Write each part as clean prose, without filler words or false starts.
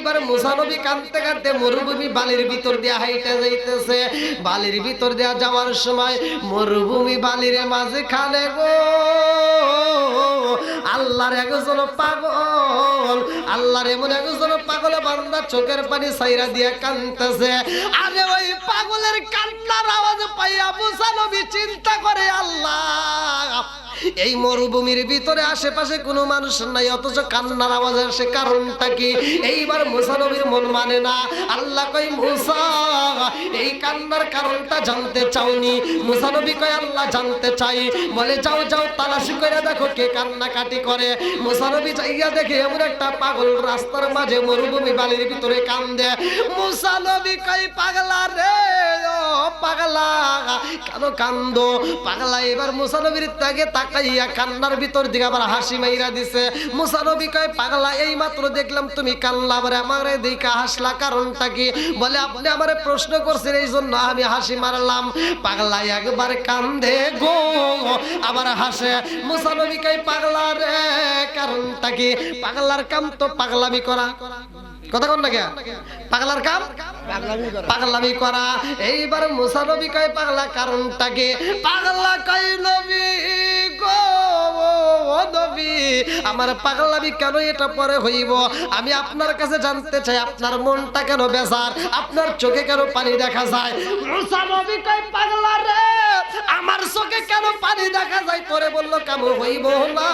এইবার মুসা নবী কাঁদতে কাঁদতে মরুভূমি বালির ভিতর দিয়ে হাইটা যাইতেছে। বালির ভিতর দিয়ে যাওয়ার সময় মরুভূমি বালির মাঝখানে গো আল্লাহর একজন পাগল, আল্লাহর এমন একজন পাগল বান্দা চোখের পানি ছাইরা দিয়ে কাঁদতেছে। আরে ওই পাগলের কান্নার আওয়াজ পাইয়া মুসা নবী চিন্তা করে, আল্লাহ এই মরুভূমির ভিতরে আশেপাশে কোনো মানুষ নাই, অথচ কান্নার আওয়াজ আসে, কারণটা কি? এইবার মুসা নবীর মন মানে না। আল্লাহ কই, মুসা এই কান্নার কারণটা জানতে চাওনি? মুসা নবী কয়, আল্লাহ জানতে চাই। বলে যাও যাও তালাশি করে দেখো কে কান্নাকাটি করে। মুসা নবী যাইয়া দেখে এমন একটা পাগল রাস্তার মাঝে মরুভূমি বালির ভিতরে কান্দে। মুসা নবী কয়, পাগলা রে ও পাগলা, কেন কান্দো? পাগলা এবার মুসা নবীর তাকে তাকাইয়া কান্নার ভিতর দিকে আবার হাসি মাইরা দিছে। মুসা নবী কয়, পাগলা এই মাত্র দেখলাম তুমি কান্না, আবার আমারে দেখে হাসলা, কারণটা কি? বলে আপনি আমারে প্রশ্ন করছেন এই জন্য আমি হাসি মারলাম। পাগলা একবার কান্দে গো আবার হাসে। মুসা নবী কয়, পাগলা রে কারণটা কি? পাগলার কাম তো পাগলামি করা, কথা কোন না কে? পাগলার কাম পাগলামি করা। এইবার মুসা নবী কয়, পাগলা কারণটা কি? পাগলা কয়, নবী গো নবী আমার পাগলামি কেন এটা পরে হইব? আমি আপনার কাছে জানতে চাই আপনার মনটা কেন বেজার, আপনার চোখে কেন পানি দেখা যায়? মুসা নবী কয়, পাগলা রে আমার চোখে কেন পানি দেখা যায়? পরে বললো কেমন হইব না?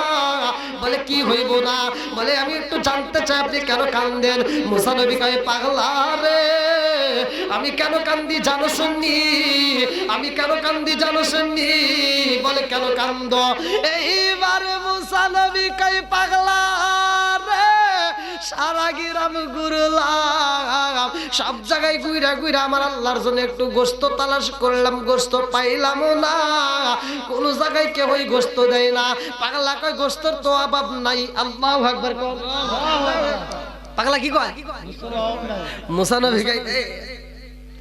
বলে কি হইব না? বলে আমি একটু জানতে চাই আপনি কেন কান্দেন? মুসা নবী কয়, পাগলা রে আমি কেন কান্দি জানো শুননি? আমি কেন কান্দি জানো শুননি? বলে কেন কান্দ? এইবার মুসা নবী কয়, পাগলা রে সারা গ্রাম ঘুরলাম, সব জায়গায় ঘুরা ঘুরা আমার আল্লাহর জন্য একটু গোস্ত তালাশ করলাম, গোস্ত পাইলাম না, কোন জায়গায় কেউই গোস্ত দেয় না। পাগলা কয়, গোস্তর তো অভাব নাই। আল্লাহু আকবার। পাগলা কি কয়? মুসা নবী কয়,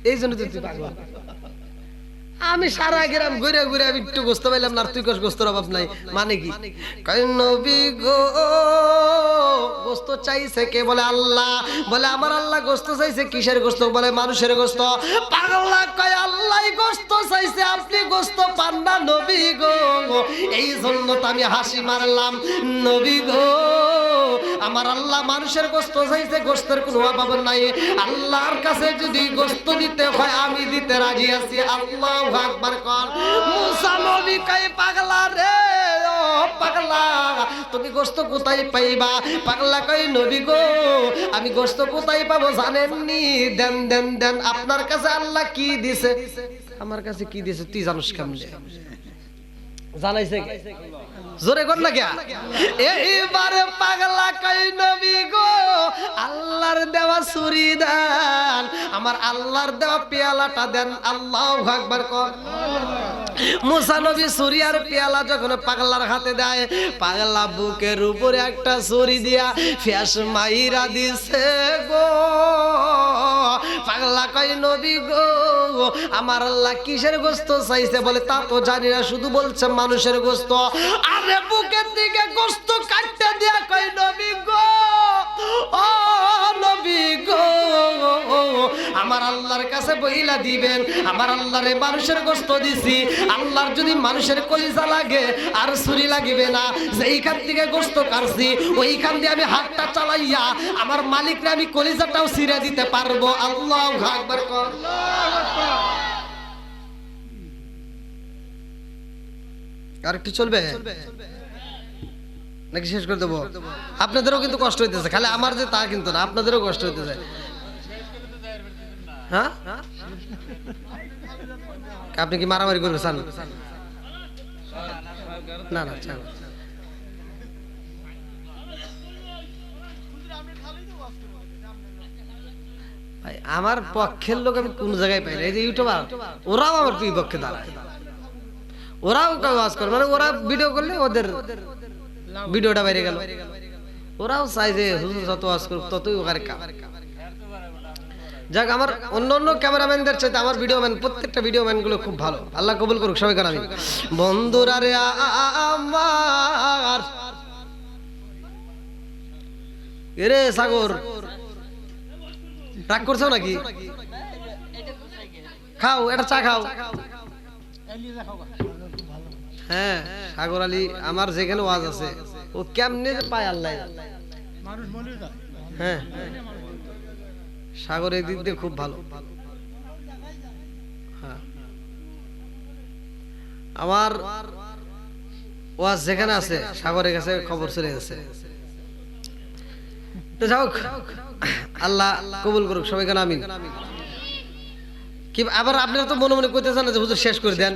এই জন্য তুই পাগলা। আমি সারা গ্রাম ঘুরে ঘুরে আমি একটু গোস্ত পাইলাম না, তুই কস গোস্তর অভাব নাই, মানে কি? কয়, নবী গো গোস্ত চাইছে কে? বলে আল্লাহ। বলে আমার আল্লাহ গোস্ত চাইছে, কিসের গোস্ত? বলে মানুষের গোস্ত। পাগলা কয়, আল্লাহ গোস্ত চাইছে, আপনি গোস্ত পান না নবী গো, এই জন্য তো আমি হাসি মারলাম। নবী গো আমার আল্লাহ মানুষের গোস্ত চাইছে, গোস্তের কোনো অভাব নাই, আল্লাহর কাছে যদি গোস্ত দিতে হয় আমি দিতে রাজি আছি। আল্লাহু আকবার কর। মুসা নবী কয়, পাগলা রে ও পাগলা তুমি গোস্ত কোথায় পাইবা? পাগলা কয়, নবী গো আমি গোস্ত কোথায় পাবো জানেননি? দেন দেন দেন, আপনার কাছে আল্লাহ কি দিছে? আমার কাছে কি দিছে তুই জানিস কেমনে? জানাইছে কে? জোরে কর না কে? এইবারে পাগলা কয়, নবী গো আল্লাহর দেওয়া ছুরি দেন, আমার আল্লাহর দেওয়া পেয়ালাটা দেন। আল্লাহু আকবার কর। মুসা নবী ছুরি আর পেয়ালা যখন পাগলার হাতে দেয়, পাগলা বুকের উপরে একটা ছুরি দিয়া ফ্যাস মাইরা দিছে গো। পাগলা কয়, নবী গো আমার আল্লাহ কিসের গোস্ত চাইছে? বলে তা তো জানি না, শুধু বলছে মানুষের গোস্ত। আরে বুকের দিকে গোস্ত কাটতে দিয়া কয়, নবী গো ও নবী গো আমার আল্লাহর কাছে বইলা দিবেন, আমার আল্লাহরে মানুষের গোস্ত দিছি, আল্লাহর যদি মানুষের কলিজা লাগে আর ছুরি লাগিবে না, যেইখান থেকে গোস্ত কাটছি ওইখান দিয়ে আমি হাতটা চালাইয়া আমার মালিকরে আমি কলিজাটাও ছিঁড়ে দিতে পারবো। আল্লাহু আকবার কর। আর কি চলবে নাকি শেষ করে দেবো? আপনাদেরও কিন্তু কষ্ট হইতেছে, খালি আমার যে তা কিন্তু না, আপনাদেরও কষ্ট হইতেছে। হ্যাঁ আপনি কি মারামারি করবে চান? না না চান। আমার পক্ষের লোক আমি কোন জায়গায় পাই না। এই যে ইউটিউবার ওরাও আমার বিপক্ষে দাঁড়ায়, ওরাও কাজ করে, মানে ওরা ভিডিও করলে ওদের ভিডিওটা বাইরে গেল, ওরাও চাই যে হুজুর যত ওয়াজ করুক ততই ওখানে কাম। যাক, আমার অন্য অন্য ক্যামেরাম্যানদের চাইতে আমার ভিডিও ম্যান, প্রত্যেকটা ভিডিও ম্যান গুলো খুব ভালো, আল্লাহ কবুল করুক সবাই। কারণ আমি বন্ধুরা রে আমার রে সাগর রাগ করছো নাকি? খাও, এটা চা খাও। হ্যাঁ, সাগর আলী আমার যেখানে ওয়াজ আছে ও কেমনে পায় আল্লাহ। হ্যাঁ, সাগর এই দিক দিয়ে খুব ভালো। হ্যাঁ, আমার ওয়াজ যেখানে আছে সাগরের কাছে খবর চলে গেছে। তো যাও, আল্লাহ কবুল করুক সবাইকে, আমিন। কি আবার আপনারা তো মনে মনে করতে চান যে হুজুর শেষ করে দেন।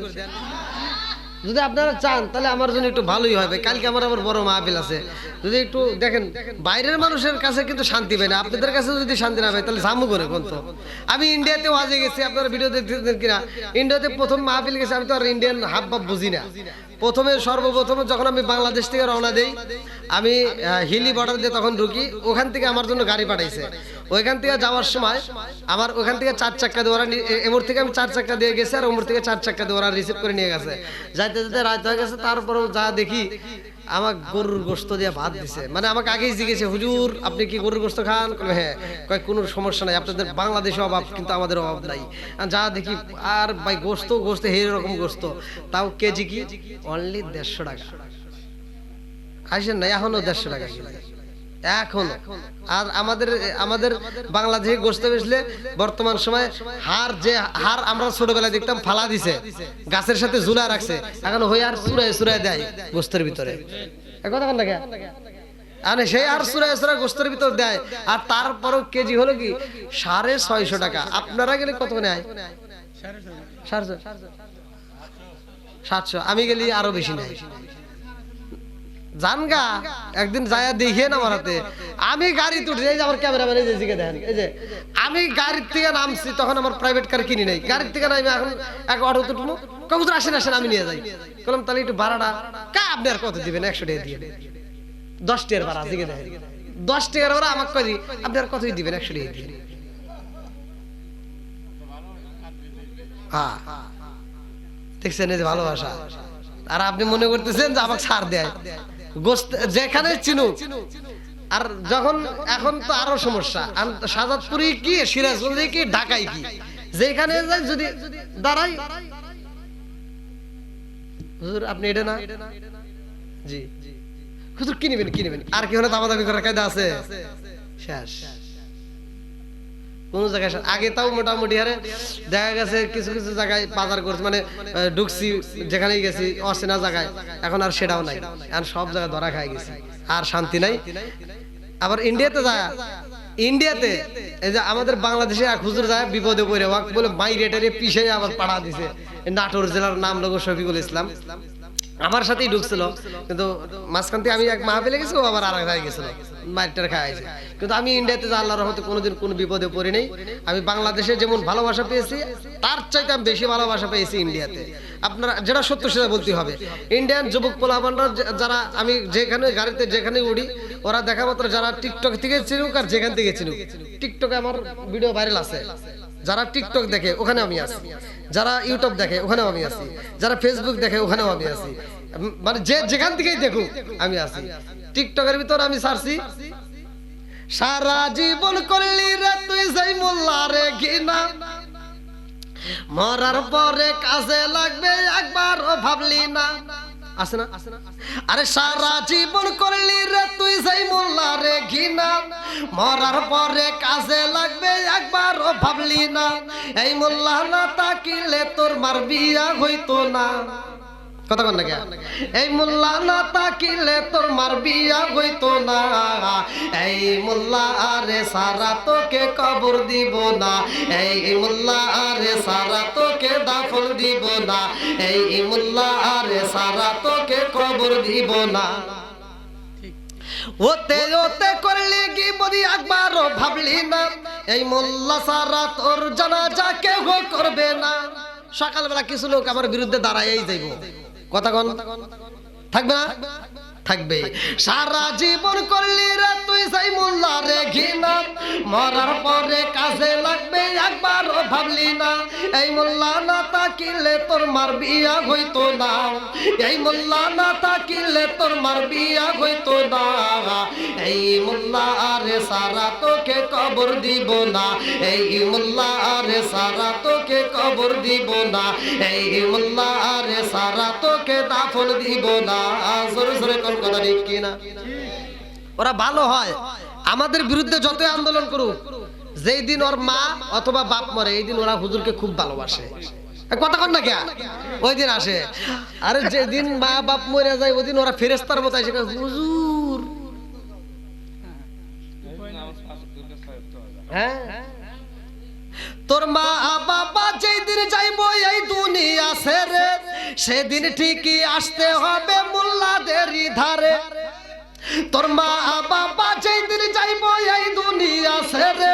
যদি আপনারা চান তাহলে আমার জন্য একটু ভালোই হবে। কালকে আমার আবার বড় মাহফিল আছে। যদি একটু দেখেন, বাইরের মানুষের কাছে কিন্তু শান্তি পায় না, আপনাদের কাছে যদি শান্তি না পায় তাহলে জামু করে কোন। তো আমি ইন্ডিয়াতে ওয়াজে গেছি, আপনারা ভিডিও দেখতেছেন কিনা, ইন্ডিয়াতে প্রথম মাহফিল গেছি। আমি তো আর ইন্ডিয়ান হাব ভাব বুঝি না। সর্বপ্রথম যখন আমি বাংলাদেশ থেকে রওনা দেই, আমি হিলি বর্ডার দিয়ে তখন ঢুকি। ওখান থেকে আমার জন্য গাড়ি পাঠাইছে। ওইখান থেকে যাওয়ার সময় আমার ওখান থেকে 4 চাক্কা দিয়ে ওরা, এমর থেকে আমি 4 চাক্কা দিয়ে গেছি, আর ওমর থেকে 4 চাক্কা দিয়ে ওরা রিসিভ করে নিয়ে গেছে। যাইতে যেতে রাত হয়ে গেছে। তারপরেও যা দেখি আমার গরুর গোশত দিয়ে ভাত দিছে। মানে আমাকে আগেই জিজ্ঞেসে, হুজুর আপনি কি গরুর গোশত খান? হ্যাঁ। কয় কোনো সমস্যা নাই, আপনাদের বাংলাদেশে অভাব কিন্তু আমাদের অভাব নাই। যা দেখি আর ভাই গোশত এইরকম গোশত, তাও কেজি কি অনলি 150 টাকা। আসেন না, এখনো 150 টাকা এখনো। আর আমাদের বাংলাদেশে গোশত বেচলে বর্তমান সময় হাড় আমরা ছোটবেলায় দেখতাম ফালা দিছে, গাছের সাথে ঝুলা রাখছে, এখন হই আর চুরায় দেয় গোশতের ভিতরে। কথা কন না কে? আরে সেই আর চুরায় গোশতের ভিতর দেয়। আর তারপরও কেজি হলো কি 650 টাকা। আপনারা গেলে কত নেয়? 700। আমি গেলি আরো বেশি নেয়। জানগা একদিন যায়া দেখিয়ে না মারাতে। আমি গাড়ি তুটে, এই যে আমার ক্যামেরাম্যান এই যে দেখেন, এই যে আমি গাড়ির থেকে নামছি, তখন আমার প্রাইভেট কার কিনি নাই। গাড়ির থেকে নামে এখন এক অটো তুটবো, কবুতর আসেন আমি নিয়ে যাই। বললাম তাহলে একটু ভাড়াটা আপনি আর কত দিবেন? 100 টাকা দিয়ে 10 টাকার ভাড়া দিকে দেখেন, 10 টাকার ভাড়া আমাকে কয় দি, আপনি আর কতই দিবেন? 100 টাকা দিয়ে। হ্যাঁ, দেখছেন এই যে ভালোবাসা। আর আপনি মনে করতেছেন যে আমাকে ছাড় দেয় গোশত যেখানে চিনুক। আর যখন এখন তো আরো সমস্যা, শাহজাদপুরি কি, সিরাজগঞ্জে কি, ঢাকায় কি, যেখানে যাই যদি দাঁড়াই, হুজুর আপনি এটা না, জি হুজুর কি নেবেন। আর কি হলে দামাদামি করার কায়দা আছে? শেষ। কোন জায়গায় আগে তাও মোটামুটি হারে দেখা গেছে কিছু কিছু জায়গায় বাজার করছে, মানে ঢুকছি যেখানেই গেছি অচেনা জায়গায়, এখন আর সেটাও নাই। আর সব জায়গায় ধরা খাই গেছি, আর শান্তি নাই। আবার ইন্ডিয়াতে এই যে আমাদের বাংলাদেশে এক হুজুর যায় বিপদে পড়ে, বলে মাই রেটারে পিছে আবার পাড়া দিছে। নাটোর জেলার নাম লোক শফিকুল ইসলাম, আমার সাথেই ঢুকছিল, কিন্তু মাঝখান থেকে আমি এক মাহফিলে গেছি, ও আবার আর এক জায়গায় গেছিল, মাইরটার খাইছে। কিন্তু আমি ইন্ডিয়াতে যে আল্লাহর রহমতে কোনোদিন কোনো বিপদে পড়ি নাই। আমি বাংলাদেশে যেমন ভালোবাসা পেয়েছি, তার চাইতে আমি বেশি ভালোবাসা পেয়েছি ইন্ডিয়াতে। আপনারা যেটা সত্য সেটা বলতে হবে। ইন্ডিয়ান যুবক পোলাপানরা যারা, আমি যেখানে গাড়িতে যেখানে উঠি, ওরা দেখা মাত্র যারা টিকটক থেকে চিনুক আর যেখান থেকে চিনুক, টিকটকে আমার ভিডিও ভাইরাল আছে, যারা টিকটক দেখে ওখানে আমি আছি, যারা ইউটিউব দেখে ওখানেও আমি আছি, যারা ফেসবুক দেখে ওখানেও আমি আছি, মানে যে যেখান থেকেই দেখুক আমি আছি। টিকটকের ভিতর আমি ছাড়ছি, সারা জীবন করলি রে তুই সেই মোল্লা রে ঘৃণা, মরার পরে কাজে লাগবে একবারও ভাবলি না। আছে না? আরে সারা জীবন করলি রে তুই সেই মোল্লা রে ঘৃণা, মরার পরে কাজে লাগবে একবারও ভাবলি না। এই মোল্লা না তাকিলে তোর মার বিয়া হইতো না। কথা কন না কে? এই মোল্লা না তাকিলে তোর মার বিয়া হইতো না। এই মোল্লা আরে সারা তোকে কবর দিব না। এই মোল্লা আরে সারা তোকে দাফন দিব না। এই মোল্লা আরে সারা তোকে কবর দিব না। ওতে ওতে করলি কি বলি একবারও ভাবলি না। এই মোল্লা সারা তোর জানাজা কেউ করবে না। সকালবেলা কিছু লোক আমার বিরুদ্ধে দাঁড়াই যাইব, কথা কন থাকবে না? থাকবে। সারা জীবন করলি রে তুই সেই মোল্লা রে ঘৃণা, মরার পরে কাজে লাগবে একবারও ভাবলি না এই মোল্লা না তাকিলে তোর মার বিয়া হইতো না, এই মোল্লা না তাকিলে তোর মার বিয়া হইতো না, এই মোল্লা আরে সারা তোকে কবর দিব না, এই মোল্লা আরে সারা তোকে কবর দিব না, এই মোল্লা আরে সারা তোকে দাফন দিব না। জোরে জোরে কোন কথা ঠিক কিনা? ওরা ভালো হয়, আমাদের বিরুদ্ধে যতই আন্দোলন করুক, যেই দিন ওর মা অথবা বাপ মরে এই দিন ওরা হুজুরকে খুব ভালোবাসে। কথা কন না কে? ওই দিন আসে। আরে যেদিন মা বাপ মরে যায় ওই দিন ওরা ফেরেশতার মতো এসে হুজুর, হ্যাঁ তোর মা বাবা যেই দিন যাইবো এই দুনিয়া ছেড়ে সেদিন ঠিকই আসতে হবে মোল্লাদেরই ধারে। তোর মা বাবা যেই দিন যাইবো এই দুনিয়া ছেড়ে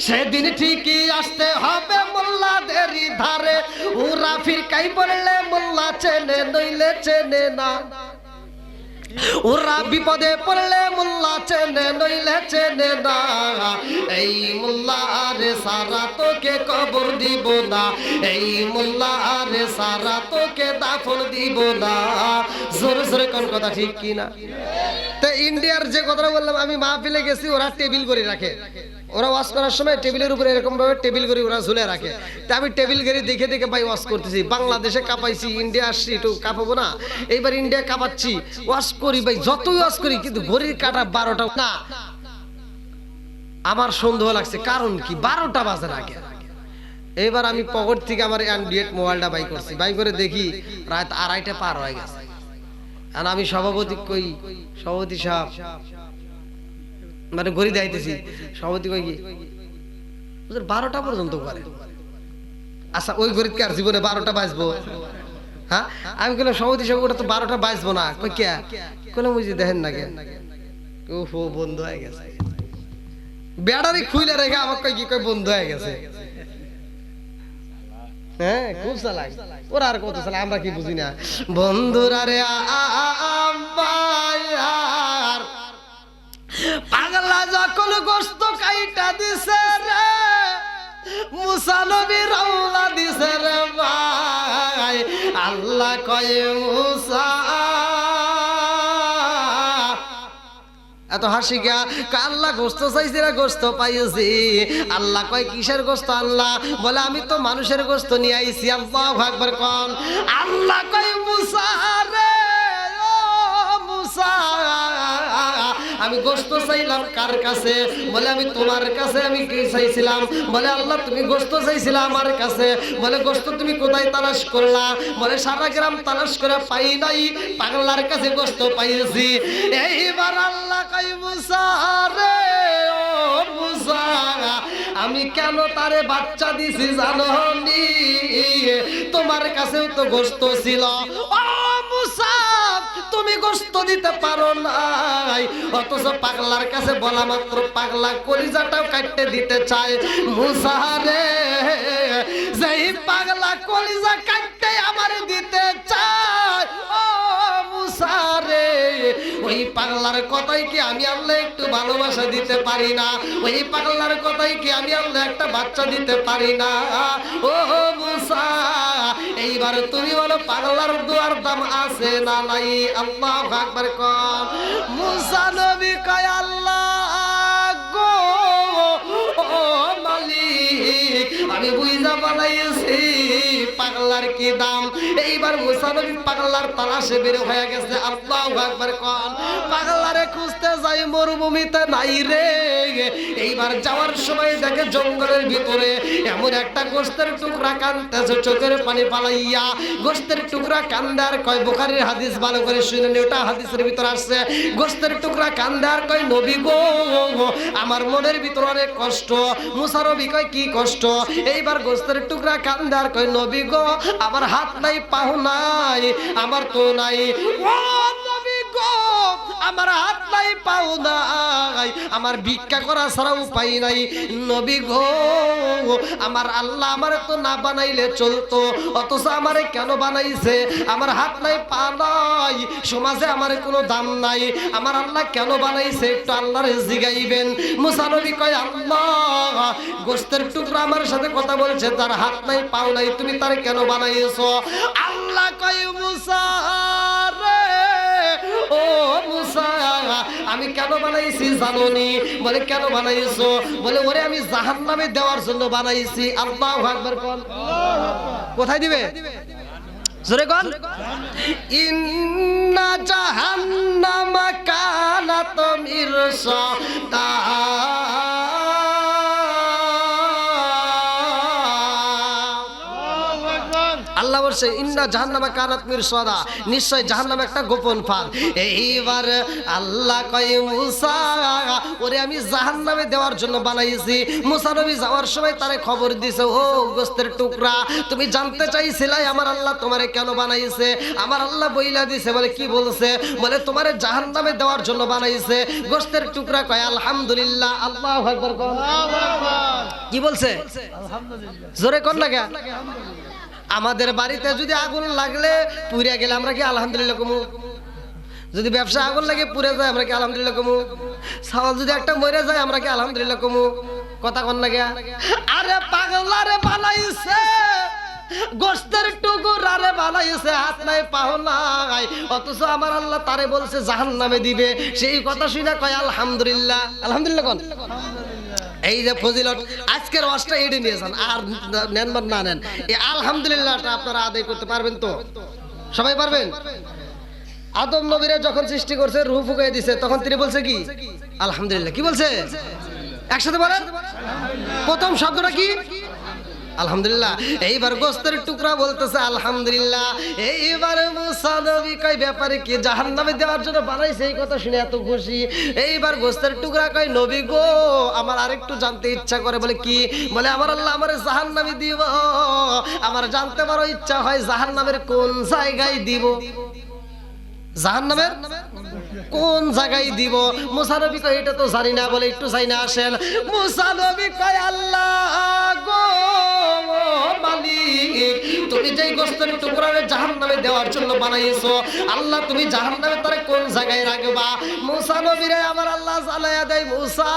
সেদিন ঠিকই আসতে হবে মোল্লাদেরই ধারে। ওরা ফিরকাই বললে মোল্লা চেনে নইলে চেনে না, ওরা বিপদে পড়লে মোল্লা চেনে নইলে চেনে না, এই মোল্লা আরে সারা তোকে কবর দিব না, এই মোল্লা আরে সারা তোকে দাফন দিব না। জোরে জোরে কোন কথা ঠিক কিনা? তো ইন্ডিয়ার যে কথাটা বললাম, আমি মাহফিলে গেছি, ওরা টেবিল করে রাখে, ওরা ওয়াশ করার সময় টেবিলের উপরে এরকম ভাবে টেবিল করে ওরা ঝুলে রাখে। তা আমি টেবিল গড়ি দেখে দেখে ভাই ওয়াশ করতেছি। বাংলাদেশে কাঁপাইছি, ইন্ডিয়া আসছি, একটু কাঁপাবো না, এইবার ইন্ডিয়া কাঁপাচ্ছি, ওয়াশ করি ভাই, যতই ওয়াশ করি কিন্তু ঘড়ির কাটা 12টা না। আমার সন্দেহ লাগছে, কারণ কি 12টা বাজার আগে। এইবার আমি পকেট থেকে আমার অ্যান্ড্রয়েড মোবাইলটা বাই করছি, বাই করে দেখি রাত 2:30 পার হয়ে গেছে। আর আমি সভাপতি কই, সভাপতি সাহেব মানে ঘড়ি দেখাইতেছি, সভাপতি কই কি 12টা পর্যন্ত করে। আচ্ছা ওই ঘড়িতে কি আর জীবনে 12টা বাজবো? হ্যাঁ আমি বললাম সভাপতি সাহেব ওটা তো 12টা বাজবো না। কই কে? কইলাম ওই যে দেখেন না কেন, ওহো বন্ধ হয়ে গেছে, ব্যাটারি খুইলে রেখে আমার কই কি কই বন্ধ হয়ে গেছে। হ্যাঁ খুব চালাক ওরা, আর কত চালাক আমরা কি বুঝি না। বন্ধুরা রে আর পাগলা যখন গোস্ত কাইটা দিছে রে, মুসা নবী রওনা দিছে রে ভাই, আল্লাহ কয় মুসা এত হাসি গা, আল্লাহ গোস্ত চাইছি রে, গোস্ত পাইছি। আল্লাহ কয় কিসের গোস্ত? আল্লাহ বলে আমি তো মানুষের গোস্ত নিয়ে আইছি। আল্লাহু আকবার কোন। আল্লাহ কয় মুসা রে, ও মুসা আমি গোস্ত চাইলাম কার কাছে? বলে আমি তোমার কাছে। আমি কি চাইছিলাম? বলে আল্লাহ তুমি গোস্ত চাইছিলা আমার কাছে। বলে গোস্ত তুমি কোথায় তালাশ করলা? বলে সারা গ্রাম তালাশ করে পাই নাই, পাগলার কাছে গোস্ত পাইছি। এইবার আল্লাহ কই মুসা রে, ও মুসা আমি কেন তারে বাচ্চা দিছি জানো নি? তোমার কাছেও তো গোস্ত ছিল। ও মুসা তুমি গোস্ত দিতে পারো নাই, অথচ পাগলার কাছে বলা মাত্র পাগলা কলিজাটাও কাটতে দিতে চায়। মুসা রে যেই পাগলা কলিজা কাটতে আমার দিতে চায়, ও মুসা রে ওই পাগলার কথাই কি আমি আল্লাহ একটু ভালোবাসা দিতে পারি না? ওই পাগলার কথাই কি আমি আল্লাহ একটা বাচ্চা দিতে পারি না? ও মুসা এইবার তুমি বলো পাগলার দুয়ার দাম আছে না নাই? আল্লাহু আকবার কোন। মুসা নবী কয় আল্লাহ গো ও মালিক আমি বুঝা বানাইছি পাগলার কি দাম। এইবার মুসা নবী পাগলার তালাশে বের হয়ে গেছে। আল্লাহু আকবার কোন। পাগলারে খুঁজতে যাই মরুভূমিতে নাই রে। এইবার যাওয়ার সময় দেখে জঙ্গলের ভিতরে এমন একটা গোস্তের টুকরা কাঁদতেছে, চোখের পানি পালাইয়া গোস্তের টুকরা কান্দার কয়, বুখারীর হাদিস ভালো করে শুনেন, ওটা হাদিসের ভিতর আসছে। গোস্তের টুকরা কান্দার কয় নবী গো আমার মনের ভিতর অনেক কষ্ট। মুসা নবী কয় কি কষ্ট? এইবার গোস্তের টুকরা কান্দার কয় নবী গো আমার হাত নাই, পাও নাই, আমার তো নাই। ও নবী গো আমার হাত নাই, পাও নাই, আমার ভিক্ষা করা ছাড়া উপায় নাই। নবী গো আমার আল্লাহ আমার তো না বানাইলে চলতো, অথচ আমারে কেন বানাইছে? আমার হাত নাই, পা নাই, সমাজে আমার কোনো দাম নাই, আমার আল্লাহ কেন বানাইছে একটু আল্লাহরে জিগাইবেন। মুসা নবী কয় আল্লাহ গোশতের টুকরা আমার সাথে কথা বলছে, তার হাত নাই পাও নাই, তুমি তার কেন বানাইছো? আল্লাহ কয় মুসা রে, ও মুসা আমি কেন বানাইছি জানোনি? বলে কেন বানাইছো? বলে ওরে আমি জাহান্নামে দেওয়ার জন্য বানাইছি। আল্লাহু আকবার কোন। কোথায় দিবে? জোরে কোন। ইন্না জাহান্নামা কানাত মিরসাদা, আল্লাহ বলছে ইন্না জাহান্নামা কানাত মিরসাদা, নিশ্চয় জাহান্নাম একটা গোপন ফাঁদ। এইবার আল্লাহ কয় মুসা ওরে আমি জাহান্নামে দেওয়ার জন্য বানাইছি। মুসা নবী যাওয়ার সময় তারে খবর দিছে, ও গোশতের টুকরা তুমি জানতে চাইছিলে আমার আল্লাহ তোমারে কেন বানাইছে? আমার আল্লাহ বইলা দিছে। বলে কি বলছে? বলে তোমারে জাহান্নামে দেওয়ার জন্য বানাইছে। গোশতের টুকরা কয় আলহামদুলিল্লাহ। আল্লাহু আকবার কোন। কি বলছে? আলহামদুলিল্লাহ। জোরে কোন লাগা। আমাদের বাড়িতে যদি আগুন লাগলে পুড়ে গেলে আমরা কি আলহামদুলিল্লাহ কমু? যদি ব্যবসা আগুন লাগে পুড়ে যায় আমরা কি আলহামদুলিল্লাহ কমু? ছাগল যদি একটা মরে যায় আমরা কি আলহামদুলিল্লাহ কমু? কথা কোন লাগে। আরে পাগলারে বানাইছে, গোশতের টুকরারে বানাইছে, হাত নাই পাও নাই, অথচ আমার আল্লাহ তারে বলছে জাহান্নামে দিবে। সেই কথা শুনে কয় আলহামদুলিল্লাহ। আলহামদুলিল্লাহ কোন। এই যে ফজিলত আজকের ওয়াজটা এড়ে নিয়েছেন, আর নেন বা না নেন, এই আলহামদুলিল্লাহটা আপনারা আদায় করতে পারবেন তো? সবাই পারবেন? আদম নবীরে যখন সৃষ্টি করছে, রূহ ফুঁকিয়ে দিছে, তখন তিনি বলছে কি? আলহামদুলিল্লাহ। কি বলছে? একসাথে বলেন। প্রথম শব্দটা কি? আলহামদুলিল্লাহ। এইবার গোশতের টুকরা বলতেছে আলহামদুলিল্লাহ। এইবার মুসা নবী কয় ব্যাপারে কি? জাহান্নামে দেওয়ার জন্য বানাইছে, এই কথা শুনে এত খুশি। এইবার গোশতের টুকরা কয় নবী গো আমার আরেকটু জানতে ইচ্ছা করে। বলে কি? বলে আমার আল্লাহ আমারে জাহান্নামে দিব, আমার জানতে বড় ইচ্ছা হয় জাহান্নামের কোন জায়গায় দিব। জাহান্নামের কোন জায়গায় দিব? মুসা নবী কয় এটা তো জানি না। বলে একটু জানি না আসেন। মুসা নবী কয় আল্লাহ গো মালিক, তুমি যেই গোশতের টুকরারে জাহান্নামে দেওয়ার জন্য বানাইছো, আল্লাহ তুমি জাহান্নামে তারে কোন জায়গায় রাখবা? মুসা নবীরে আমার আল্লাহ জানায়া দেয়, মুসা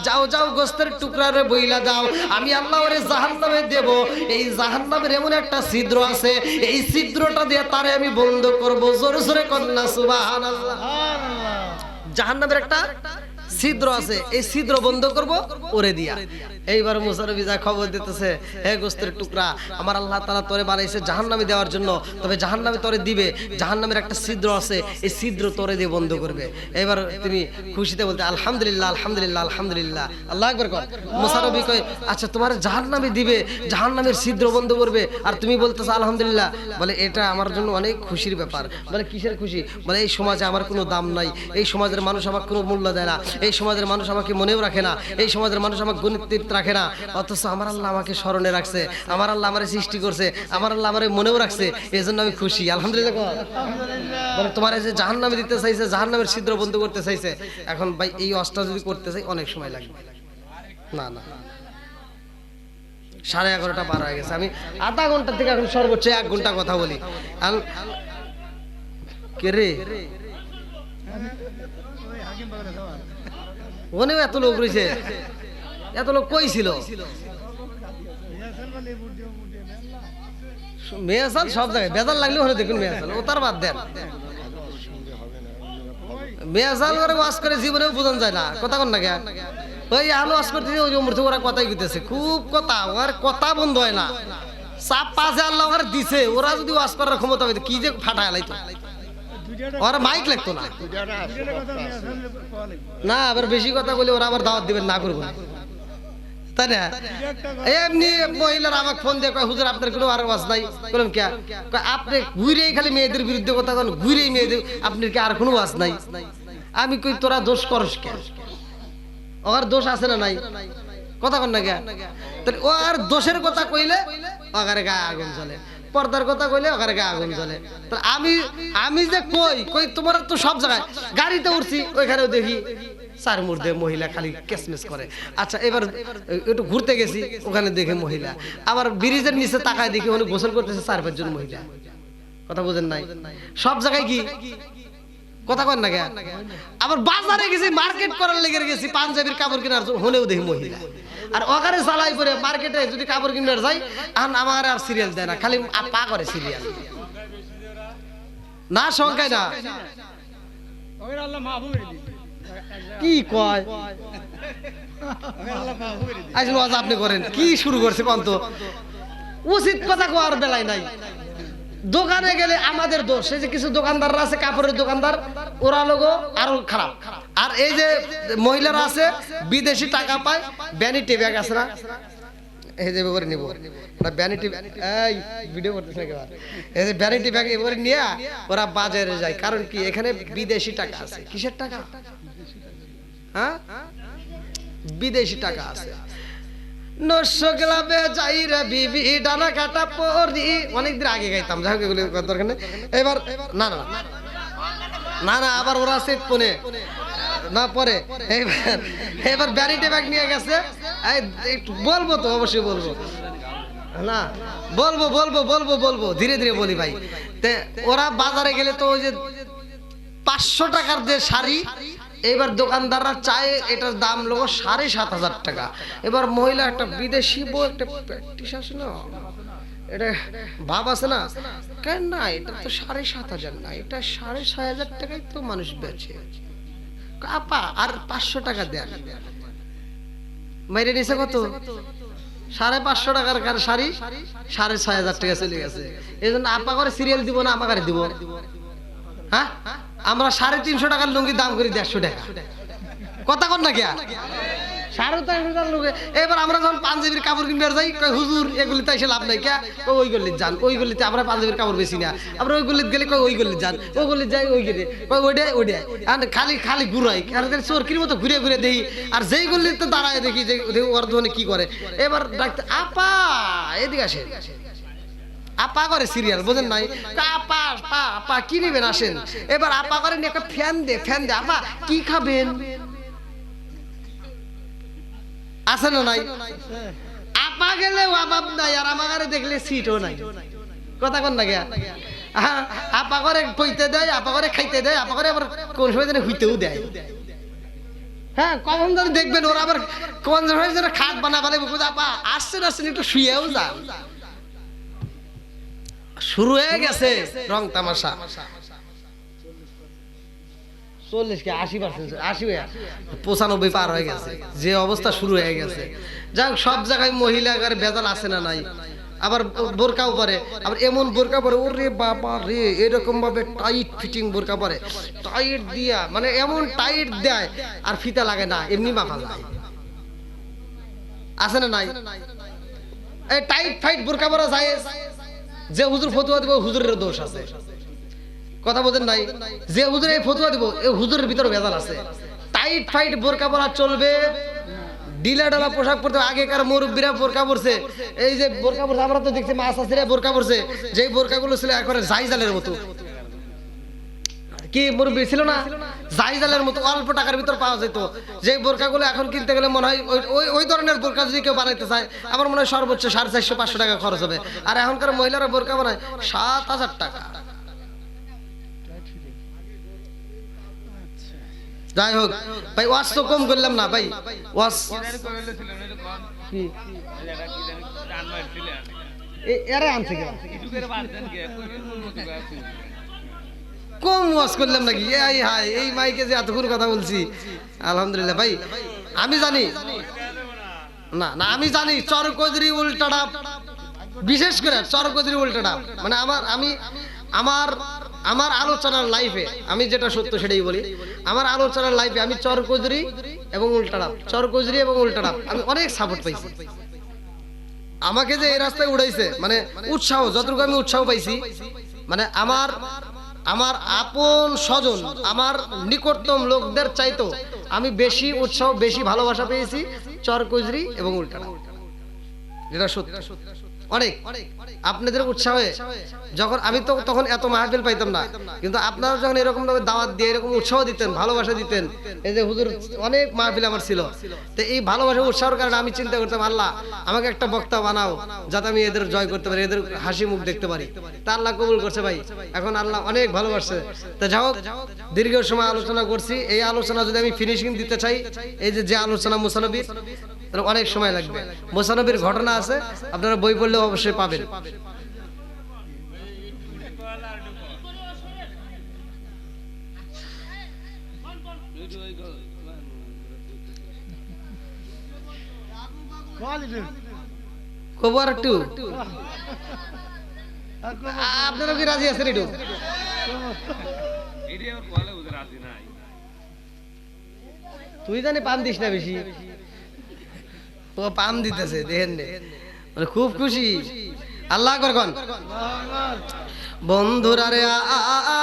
যাও যাও গোশতের টুকরারে বইলা দাও, আমি আল্লাহ ওরে জাহান্নামে দেব। এই জাহান্নামের এমন একটা ছিদ্র আছে, এই ছিদ্রটা দিয়ে তারে আমি বন্ধ করব। জোরে জোরে কন্যা সুবহানাল্লাহ। জাহান্নামের একটা ছিদ্র আছে, এই ছিদ্র বন্ধ করব ওরে দিয়া। এইবার মুসা নবী যা খবর দিতেছে, হে গোশতের টুকরা আমার আল্লাহ তাআলা তোরে বানাইছে জাহান্নামে দেওয়ার জন্য, তবে জাহান্নামে তোরে দিবে, জাহান্নামের একটা ছিদ্র আছে, এই ছিদ্র তোরে দিয়ে বন্ধ করবে। এবার তুমি খুশিতে বলতে আলহামদুলিল্লাহ আলহামদুলিল্লাহ আলহামদুলিল্লাহ। আল্লাহু আকবার কর। মুসা নবী কয় আচ্ছা তোমার জাহান্নামে দিবে, জাহান্নামের ছিদ্র বন্ধ করবে, আর তুমি বলতেছো আলহামদুলিল্লাহ। বলে এটা আমার জন্য অনেক খুশির ব্যাপার। বলে কিসের খুশি? বলে এই সমাজে আমার কোনো দাম নাই, এই সমাজের মানুষ আমাকে কোনো মূল্য দেয় না, এই সমাজের মানুষ আমাকে মনেও রাখে না, এই সমাজের মানুষ আমাকে গণিত রাখে না, অথচ আমার আল্লাহ আমাকে স্মরণে রাখছে, আমার আল্লাহ আমারে সৃষ্টি করছে, আমার আল্লাহ আমারে মনেও রাখছে, এই জন্য আমি খুশি। আলহামদুলিল্লাহ। বলে তোমার এই যে জাহান্নামে দিতে চাইছে, জাহান্নামের ছিদ্র বন্ধ করতে চাইছে, এখন ভাই এই অস্ত্র যদি করতে চাই অনেক সময় লাগবে। না না 11:30 পার হয়ে গেছে, আমি আধা ঘন্টা থেকে এখন সর্বোচ্চ 1 ঘন্টা কথা বলি। কে রে ওখানেও এত লোক রয়েছে, এত লোক কই ছিল? মেয়াসাল সব জায়গায় বেজাল লাগলে ওখানে দেখুন মেয়াসাল, ও তার বাদ দেন। মেয়াসাল করে ওয়াজ করে জীবনেও বোঝানো যায় না, কথা কন না কে? ওই আলো ওয়াজ করতেছে, ওই মূর্তি ওরা কথাই কইতেছে, খুব কথা, ওর কথা বন্ধ হয় না। চাপ পাশে আল্লাহ ওরা দিছে, ওরা যদি ওয়াজ করার ক্ষমতা হইতো কি যে ফাটায় লাইতো, ওরা মাইক লাগতো না। না আবার বেশি কথা বলে ওরা আবার দাওয়াত দিবেন না করবো, তাই না? এমনি মহিলারা আমাকে ফোন দিয়ে কয় হুজুর আপনার কোনো আর ওয়াজ নাই। বললাম কে? আপনি ঘুরেই খালি মেয়েদের বিরুদ্ধে কথা বলেন, ঘুরেই মেয়েদের, আপনার কি আর কোনো ওয়াজ নাই? আমি কই তোরা দোষ করস কেন? ওর দোষ আছে না নাই? কথা কন না কে? ও আর দোষের কথা কইলে ওখানে গায়ে আগুন জ্বলে, পর্দার কথা কইলে ওখানে গায়ে আগুন জ্বলে। আমি যে কই তোমার তো সব জায়গায় গাড়িতে উঠছি, ওইখানেও দেখি চার মুর্দে মহিলা খালি কেসমেস করে। আচ্ছা এবার একটু ঘুরতে গেছি, ওখানে দেখে মহিলা, আবার ব্রিজের নিচে তাকায় দেখি ওখানে গোসল করতেছে 4-5 জন মহিলা। কথা বুঝেন নাই? সব জায়গায় কি কথা কন না কে? আবার বাজারে গেছি, মার্কেট করার লেগে গেছি, পাঞ্জাবির কাপড় কেনার হলেও দেখি মহিলা। আর ওখানে চালাই পরে মার্কেটে যদি কাপড় কিনার যাই, আমার আর সিরিয়াল দেয় না, খালি পা করে সিরিয়াল। না সংখ্যায় না কি কয় আপনি করেন কি শুরু করছে কোন তো উচিত কথা কোয়ার বেলায় নাই। দোকানে গেলে আমাদের দোষ, এই যে কিছু দোকানদাররা আছে কাপড়ের দোকানদার, ওরা লোগো আরো খারাপ। আর এই যে মহিলারা আছে বিদেশি টাকা পায়, ভ্যানিটি ব্যাগ আছে না, এই যে এবারে নিব ভ্যানিটি, এই ভিডিও করতেছ না কেবার, এই যে ভ্যানিটি ব্যাগ এবারে নিয়ে ওরা বাজারে যায়। কারণ কি এখানে বিদেশি টাকা আছে। কিসের টাকা? হ্যাঁ, বিদেশি টাকা আছে। নশগ্রামে যাই রে বিবি ডানা কাটা পরি, অনেকদিন আগে গাইতাম, যাই হোক এগুলো দরকার নেই। এবার না না না না আবার ওরা সেট পনে না পরে। এবার ভ্যানিটি ব্যাগ নিয়ে গেছে, একটু বলবো তো, অবশ্যই বলবো না, বলবো বলবো বলবো বলবো ধীরে ধীরে বলি ভাই। ওরা বাজারে গেলে তো ওই যে 500 টাকার যে শাড়ি, এবার দোকানদাররা চায় এটার দাম লোক 7,500 টাকা। এবার মহিলা একটা বিদেশি বউ একটা প্র্যাকটিস আছে না, এটা ভাব আছে না, কেন না এটা তো 7,500 না, এটা 6,500 টাকায় তো মানুষ বেচে। আপা আর 500 টাকা দেন, মেরে নিছে কত? 550 টাকার শাড়ি 6,500 টাকা চলে গেছে। এই জন্য আপা করে সিরিয়াল দিব না, আমাকে দিব। হ্যাঁ, আমরা 350 টাকার লুঙ্গি দাম করি 150 টাকা। কথা কন না কে? 350 টাকার লুঙ্গি। এবার আমরা যখন পাঞ্জাবির কাপড় কিনতে যাই, কই হুজুর এগুলিতে এসে লাভ নাই কে, ওই গলিতে যান, ওই গলিতে আমরা পাঞ্জাবির কাপড় বেশি না, আমরা ওই গলিতে গেলে কই ওই গলিতে যান, ওই গলিতে যাই, ওই গলিতে কই ওইটাই ওইটাই, খালি খালি ঘুরাই, আর চোরকির মতো ঘুরে ঘুরে দেখি। আর যেই গলিতে দাঁড়ায় দেখি যে ওর ধরনে কি করে। এবার ডাকতে আপা এদিকে আসে, আপা করে সিরিয়াল, বুঝেন নাই? আপা আপা আপা কি নেবেন আসেন। এবার আপা করে নিয়ে একটা ফ্যান দে, ফ্যান দে, আপা কি খাবেন আছে না নাই? আপা গেলে অভাব নাই, আর আমাকে দেখলে সিটও নাই। কথা কন না গিয়া? আপা করে কইতে দেয়, আপা করে খাইতে দেয়, আপা করে আবার কোন সময় যেন হইতেও দেয়। হ্যাঁ, কখন যেন দেখবেন ওরা আবার কোন সময় যেন খাট বানাবালে, আপা আসছেন আসছেন একটু শুয়েও যান। শুরু হয়ে গেছে রং তামাশা। 40 কি 80%, 95 পার হয়ে গেছে, যে অবস্থা শুরু হয়ে গেছে। যাক, সব জায়গায় মহিলা ভেজাল আছে না নাই? আবার বোরকাও পরে, আবার এমন বোরকা পরে, ওরে বাবা রে, এরকম ভাবে টাইট ফিটিং বোরকা পরে, টাইট দিয়া, মানে এমন টাইট দেয় আর ফিতা লাগে না, এমনি মাখা যায়। আছে না নাই? এই টাইট ফাইট বোরকা পরা যায়, যে হুজুর ফতুয়া দিব হুজুরের দোষ আছে। কথা বলেন নাই? যে হুজুর এই ফতুয়া দিব এই হুজুরের ভিতরে ভেজাল আছে। টাইট ফাইট বোরকা পরা চলবে, ডিলা ডালা পোশাক পরতে। আগেকার মুরব্বীরা বোরকা পরছে, এই যে বোরকা পরছে, আমরা তো দেখছি মা চাচিরা বোরকা পরছে, যেই বোরকাগুলো ছিল একবারে জাইজালের মতো। কি মুরব্বী ছিল না? জাইজালের মতো অল্প টাকার ভিতর পাওয়া যেত। যে বোরকাগুলো এখন কিনতে গেলে মনে হয় ওই ধরনের বোরকা যদি কেউ বানাইতে চায়, আমার মনে হয় সর্বোচ্চ 450-500 টাকা খরচ হবে। আর এখনকার মহিলারা বোরকা বানায় 7,000 টাকা। যাই হোক ভাই, ওয়াজ তো কম করলাম না ভাই, ওয়াজ এরা আনছে কম ওয়াজ করলাম নাকি? এই মাইকে যে এতক্ষণ কথা বলছি, আলহামদুলিল্লাহ ভাই। আমি জানি না না, আমি জানি চরকজরি উল্টাটা, বিশেষ করে চরকজরি উল্টাটা, মানে আমার আলোচনার লাইফে আমি যেটা সত্য সেটাই বলি। আমার আলোচনার লাইফে আমি চরকজরি এবং উল্টাডাপ, চরকজরি এবং উল্টাডাপ আমি অনেক সাপোর্ট পাইছি। আমাকে যে এই রাস্তায় উড়াইছে, মানে উৎসাহ, যতটুকু আমি উৎসাহ পাইছি, মানে আমার আপন স্বজন, আমার নিকটতম লোকদের চাইতো আমি বেশি উৎসাহ, বেশি ভালোবাসা পেয়েছি চরকজরি এবং উল্টাডাপ, যেটা সত্য। অনেক আপনাদের উৎসাহে যখন আমি তো তখন এত মাহফিল পাইতাম না, কিন্তু আপনারা যখন এরকম ভাবে দাওয়াত দিয়ে এরকম উৎসাহ দিতেন, ভালোবাসা দিতেন, এই যে হুজুর অনেক মাহফিল আমার ছিল, তো এই ভালোবাসা উৎসাহের কারণে আমি চিন্তা করতাম আল্লাহ আমাকে একটা বক্তা বানাও যাতে আমি এদের জয় করতে পারি, এদের হাসি মুখ দেখতে পারি। তা আল্লাহ কবুল করছে ভাই, এখন আল্লাহ অনেক ভালোবাসছে। তা যাই হোক, দীর্ঘ সময় আলোচনা করছি, এই আলোচনা যদি আমি ফিনিশিং দিতে চাই, এই যে আলোচনা মুসানবীর, তাহলে অনেক সময় লাগবে। মুসানবীর ঘটনা আছে, আপনারা বই পড়লে অবশ্যই পাবেন। আপনারা কি রাজি আছেন? একটু তুই জানি পাম দিস না বেশি, ও পাম দিতেছে দেখেন, মানে খুব খুশি। আল্লাহ করবেন বন্ধুরা রে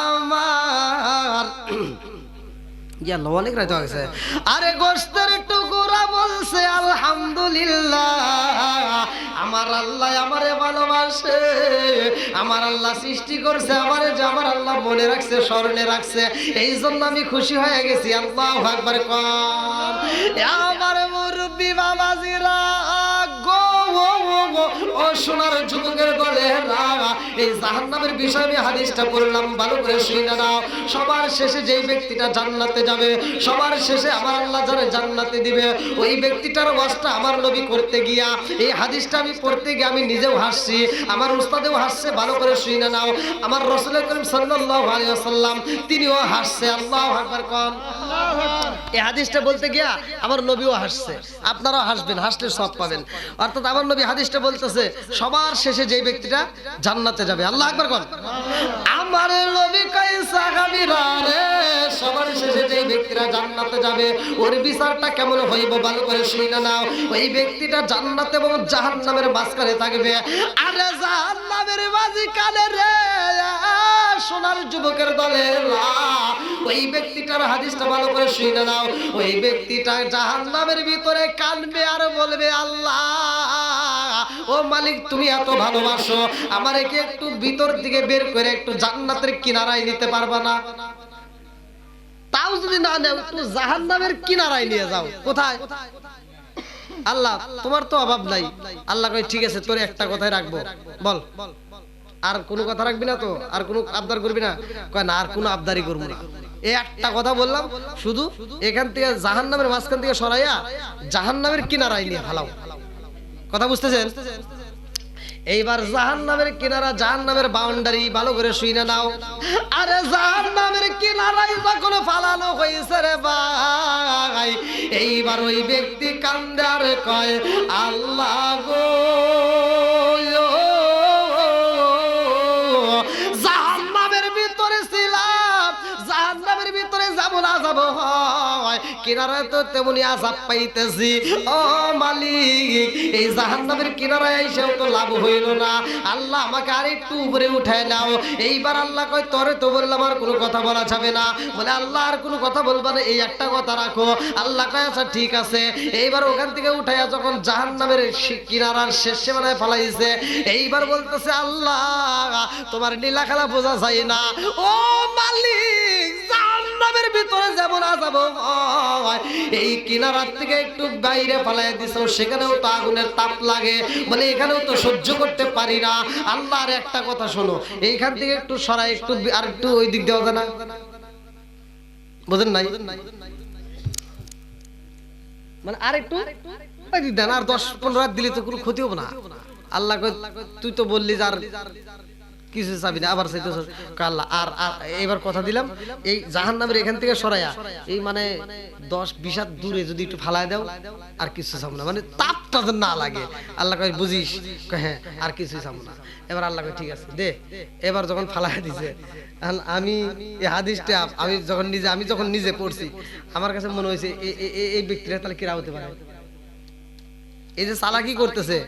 আমার, অনেক রাত হয়েছে। আরে গোস্তের টুকুরা বলছে আলহামদুলিল্লাহ, আমার আল্লাহ আমারে ভালোবাসে, আমার আল্লাহ সৃষ্টি করছে আমারে, যে আমার আল্লাহ মনে রাখছে, স্মরণে রাখছে, এই জন্য আমি খুশি হয়ে গেছি। আল্লাহু আকবার কোন। আমার মুরব্বি বাবাজিরা গো ও সোনার যুবকের গলে এই জাহান্নামের বিষয়ে আমি হাদিসটা পড়লাম, ভালো করে শুনে নাও। সবার শেষে যেই ব্যক্তিটা জান্নাতে যাবে, সবার শেষে আমার আল্লাহ যারা জান্নাতে দিবে, ওই ব্যক্তিটার ওয়াজটা আমার নবী করতে গিয়া, এই হাদিসটা আমি পড়তে গিয়ে আমি নিজেও হাসছি, আমার উস্তাদেও হাসছে, ভালো করে শুনে নাও। আমার রাসূল করিম সাল্লাল্লাহু আলাইহি ওয়াসাল্লাম তিনিও হাসছে। আল্লাহু আকবার কোন। এই হাদিসটা বলতে গিয়া আমার নবীও হাসছে, আপনারাও হাসবেন, হাসলে সব পাবেন। অর্থাৎ আমার নবী হাদিসটা বলতেছে সবার শেষে যেই ব্যক্তিটা জান্নাতে যাবে। আল্লাহু আকবার কোন। আমার নবী কয় সাহাবীরা রে, সবার শেষে যেই ব্যক্তিরা জান্নাতে যাবে ওর বিচারটা কেমন হইব ভালো করে শুনে নাও। ওই ব্যক্তিটা জান্নাত এবং জাহান্নামের মাঝখানে থাকবে। আরে জাহান্নামের মাঝখানে রে সোনার যুবকের দলে, ওই ব্যক্তিটার হাদিসটা ভালো করে শুনে নাও। ওই ব্যক্তিটা জাহান্নামের ভিতরে কাঁদবে আর বলবে আল্লাহ ও মালিক তুমি এত ভালোবাসো, আমারে কি একটু ভিতর দিকে বের করে একটু জান্নাতের কিনারায় নিতে পারবা না? তাও যদি না নেও, একটু জাহান্নামের কিনারায় নিয়ে যাও। কোথায়? আল্লাহ তোমার তো অভাব নাই। আল্লাহ কয় ঠিক আছে, তোর একটা কথাই রাখবো, বল। আর কোনো কথা রাখবি না তো? আর কোনো আবদার করবি না? কয় না, আর কোনো আবদারই করবো না। এই একটা কথা বললাম, শুধু এখান থেকে জাহান্নামের মাঝখান থেকে সরাইয়া জাহান্নামের কিনারায় নিয়ে ফালাও। কথা বুঝতেছেন? এইবার জাহান্নামের কিনারা, জাহান্নামের বাউন্ডারি ভালো করে শুইনা নাও। আরে জাহান্নামের কিনারায় যখন ফালানো হয়েছে রে ভাই, এইবার ওই ব্যক্তি কান্দে আর কয় আল্লাহ গো, জাহান্নামের ভিতরে ছিলাম, জাহান্নামের ভিতরে যাব না যাব হয়, কিনারায় তো তেমনি আযাব পাইতেছি। ও মালিক, এই জাহান্নামের কিনারায় এসেও তো লাভ হইল না, আল্লাহ আমাকে আর একটু উপরে উঠায় নাও। এইবার আল্লাহ কয় তোরে তো বললাম আর কোনো কথা বলা যাবে না। বলে আল্লাহ আর কোনো কথা বলবা না, এই একটা কথা রাখো। আল্লাহ কয় আচ্ছা ঠিক আছে। এইবার ওখান থেকে উঠাইয়া যখন জাহান্নামের কিনারার শেষে মানে ফেলাইছে, এইবার বলতেছে আল্লাহ তোমার নীলা খেলা বোঝা যায় না। ও মালিক, জাহান্নামের ভিতরে যাব না যাব হয়, এই কিনারার থেকে একটু বাইরে ফেলাই দিছো, সেখানেও তো আগুনের তাপ লাগে, মানে এখানেও তো সহ্য করতে পারি না। আল্লাহর একটা কথা শোনো, এইখান থেকে একটু সরাই, একটু আর একটু ওই দিক দেওয়া যায় না? বুঝেন নাই? মানে আর একটু ওই দিক দেন, আর 10-15 রাত দিলে তো কোনো ক্ষতি হবে না। আল্লাহ কয় তুই তো বললি যার কিছু চাবি না, আবার চাইতে আল্লাহ আর এবার কথা দিলাম, এই জাহান্নামের এখান থেকে সরাইয়া এই মানে 10-20 হাত দূরে যদি একটু ফালায় দাও, আর কিছু চাবো না, মানে তাপটা না লাগে। আল্লাহ কয় বুঝিস? হ্যাঁ, আর কিছুই চাবো না। এবার আল্লাহ কয় ঠিক আছে দে। এবার যখন ফালায় দিছে, আমি এই হাদিসটা আমি যখন নিজে পড়ছি, আমার কাছে মনে হয়েছে এই ব্যক্তিরা তাহলে কিরা হতে পারে? এই যে চালাকি করতেছে,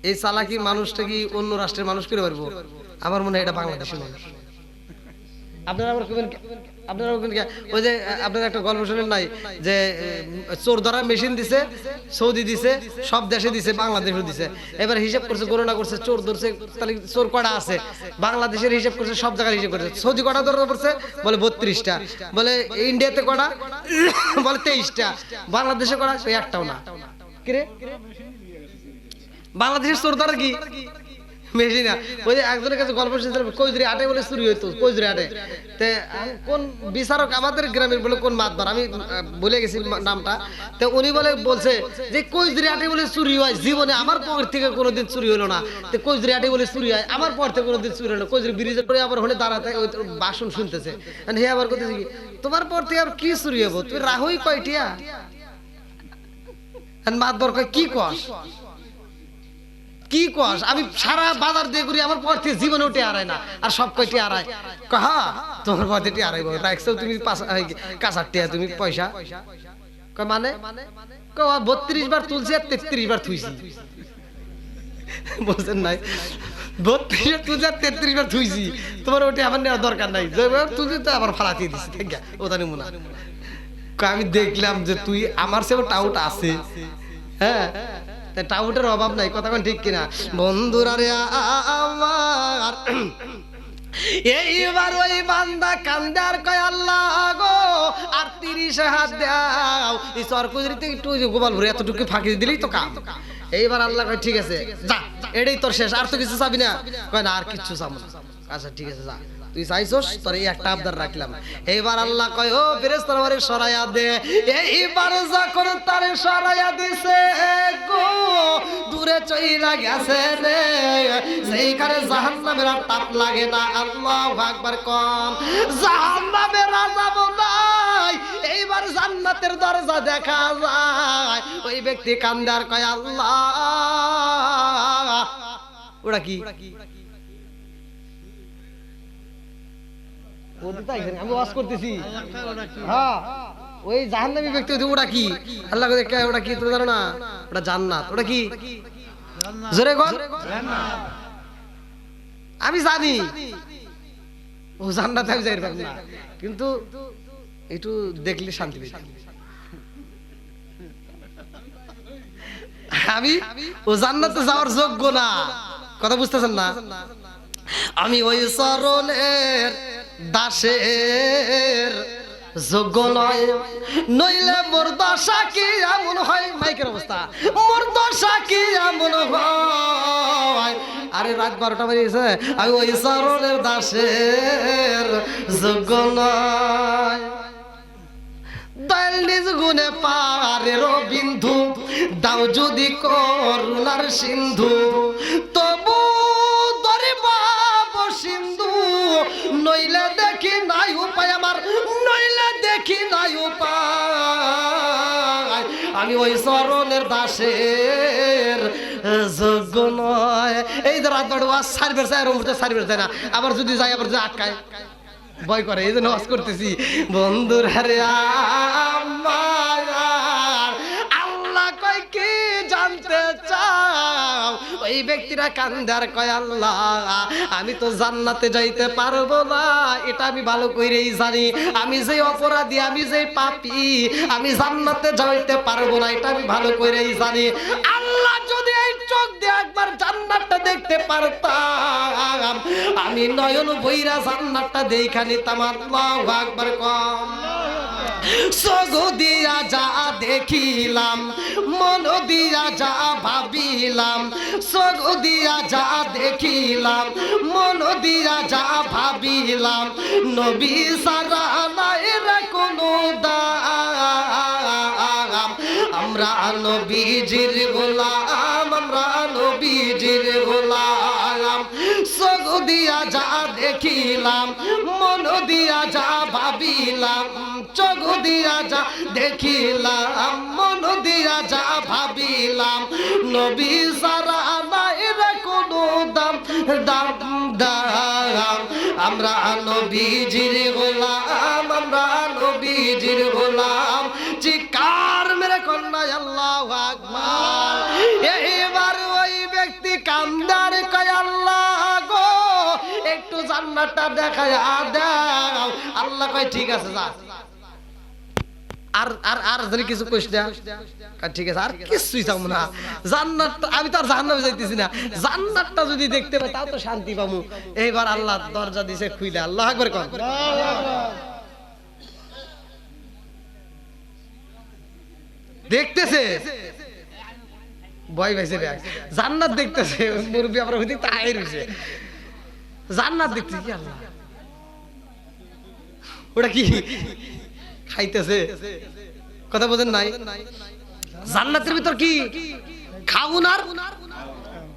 এই চালাকি মানুষটা কি অন্য রাষ্ট্রের মানুষ করে পারবো? আমার মনে হয় এটা বাংলাদেশের মানুষ। আপনারা আবার কবেন, আপনারা বলবেন ওই যে আপনারা একটা গল্প শুনেন নাই যে চোর ধরা মেশিন দিছে, সৌদি দিছে, সব দেশে দিছে, বাংলাদেশও দিছে। এবার হিসাব করছে, গণনা করছে, চোর ধরছে, তাহলে চোর কটা আছে, বাংলাদেশের হিসাব করছে, সব জায়গায় হিসাব করছে। সৌদি কটা ধরা পড়ছে, বলে 32টা, বলে ইন্ডিয়াতে কটা, বলে 23টা, বাংলাদেশে কটা, সেই একটাও না। কিরে বাংলাদেশের চোর ধরা কি মেশিন? ওই যে একজনের কাছে গল্প শুনছিলাম, কইজরি আটে বলে চুরি হইতো, কইজরি আটে। তে কোন বিচারক আমাদের গ্রামের বলে কোন মাতবার, আমি ভুলে গেছি নামটা, তো উনি বলছে যে কইজরি আটে বলে চুরি হয়, জীবনে আমার পকেট থেকে কোনোদিন চুরি হলো না। তো কইজরি আটে বলে চুরি হয়, আমার পর থেকে কোনোদিন চুরি হলো না। কইজরি ব্রিজের পরে আবার হলে দাঁড়াতে বাসন শুনতেছে, হে আবার করতেছে কি, তোমার পর থেকে আর কি চুরি হবো, তুমি রাহই কয়টিয়া? মাতবার কয় কি কস, কি কস, আমি সারা বাজার দিয়ে করি, আমার পর থেকে জীবনে উঠে আড়ায় না, আর সব কয়টি আড়ায়। হ্যাঁ তোমার পর থেকে আড়াইব, রাখছো তুমি কাঁচার টিয়া, তুমি পয়সা মানে 32 বার তুলছি আর 33 বার থুইছি, বুঝছেন নাই? 32 তুলছি আর 33 বার থুইছি, তোমার ওটা আমার নেওয়ার দরকার নাই, তুলছি তো আবার ফালাতে দিচ্ছি, ঠিক আছে ওটা নিব না। আমি দেখলাম যে তুই আমার সেও টাউট আছে, হ্যাঁ টাউটের অভাব নাই, কথা ঠিক কিনা বন্ধুরা রে আমার। এইবার ওই বান্দা কান্দার কয় আল্লাহ গো আর 30 হাত দাও, এই সরকুজরিতে একটু গোপাল ভরে এতটুকু ফাঁকি দিলেই তো কাম। এইবার আল্লাহ কয় ঠিক আছে যা, এটাই তোর শেষ, আর তো কিছু চাবি না? কয় না আর কিচ্ছু চাবো না। আচ্ছা ঠিক আছে যা, তুই চাইছস, তোর এই একটা আবদার রাখলাম। এইবার আল্লাহ কয় ও ফেরেশতা আমারে সরাইয়া দে। এইবার যখন তারে সরাইয়া দিছে গো, দূরে চইলা গেছে রে, সেইখানে জাহান্নামের আর তাপ লাগে না। আল্লাহু আকবার কম, জাহান্নামের আযাব নাই, এইবার জান্নাতের দরজা দেখা যায়। ওই ব্যক্তি কান্দার কয় আল্লাহ, ওটা কি? আমি ওয়াজ করতেছি, হ্যাঁ ওই জাহান্নামী ব্যক্তি ওটা কি? আল্লাহ ওটা কি তুমি জানো না? ওটা জান্নাত। ওটা কি জোরে কর? আমি জানি ও জান্নাত, আমি যাই না, কিন্তু একটু দেখলে শান্তি পেতাম। আমি ও জান্নাতে যাওয়ার যোগ্য না, কথা বুঝতেছেন না? আমি ওই চরণের দাসের যোগ্য নয়, নইলে মোর দশা কি এমন হয়। মাইকের অবস্থা, মোর দশা কি এমন হয়। আরে রাত 12টা বেজে গেছে, আমি ওই চরণের দাসের যোগ্য নয়। দয়াল নিজ গুণে পারের বিন্ধু, দাও যদি করুণার সিন্ধু, তবু সিন্ধু, নইলে দেখি নাই উপায় আমার, নইলে দেখি নাই উপায়। আমি ওই চরণের দাসের যোগ্য নয়। এই যে রাত 12টা সার্ভের যায়, সার্ভের যায় না, আবার যদি যাই আবার যে আটকায় ভয় করে, এই জন্য ওয়াজ করতেছি। বন্ধুরা রে আমার, আল্লাহ কয় কি জানতে চাও? ওই ব্যক্তিরা কান্দার কয় আল্লাহ আমি তো জান্নাতে যাইতে পারবো না, এটা আমি ভালো করেই জানি। আমি যে অপরাধী, আমি যে পাপী, আমি জান্নাতে যাইতে পারবো না, এটা আমি ভালো করেই জানি। আল্লাহ যদি এই চোখ দিয়ে একবার জান্নাতটা দেখতে পারতাম, আমি নয়ন বইরা জান্নাতটা দেইখা নিতাম। আল্লাহু আকবার কম। চোখ দিয়া যা দেখিলাম, মন দিয়া যা ভাবিলাম, চোখ দিয়া যা দেখিলাম, মন দিয়া যা ভাবিলাম, নবী সারা নাই রে কোনো দাম। আমরা নবীজির গোলাম, আমরা নবীজির গোলাম। চোখ দিয়া যা দেখিলাম, মন দিয়া যা ভাবিলাম, চোখ দিয়া যা দেখিলাম, মন দিয়া যা ভাবিলাম, নবী সারা নাই রে কোনো দাম দাম। আমরা নবীজির গোলাম, আমরা নবীজির গোলাম। চিৎকার মেরে কন্যা আল্লাহু আকবার। এবার ওই ব্যক্তি কান্দার কয় আল্লাহ গো একটু জান্নাত জান্নাতটা দেখায়া দাও। আল্লাহ কয় ঠিক আছে যা। আর আর আর যদি কিছু কইস না, ঠিক আছে আর কিছুই চাও না, জান্নাত আমি তো আর জাহান্নামে যাইতেছি না, জান্নাতটা যদি দেখতে পাই তাও তো শান্তি পাবো। এইবার আল্লাহ দরজা দিছে খুইলা, আল্লাহু আকবার কোন। দেখতেছে ভয় পাইছে, জান্নাত দেখতেছে, মুরব্বি আমরা হইতে তাই রইছে, জান্নাত দেখতে কি আল্লাহ ওটা কি খাইতেছে, কথা বোঝেন নাই? জান্নাতের ভিতর কি খাউন আর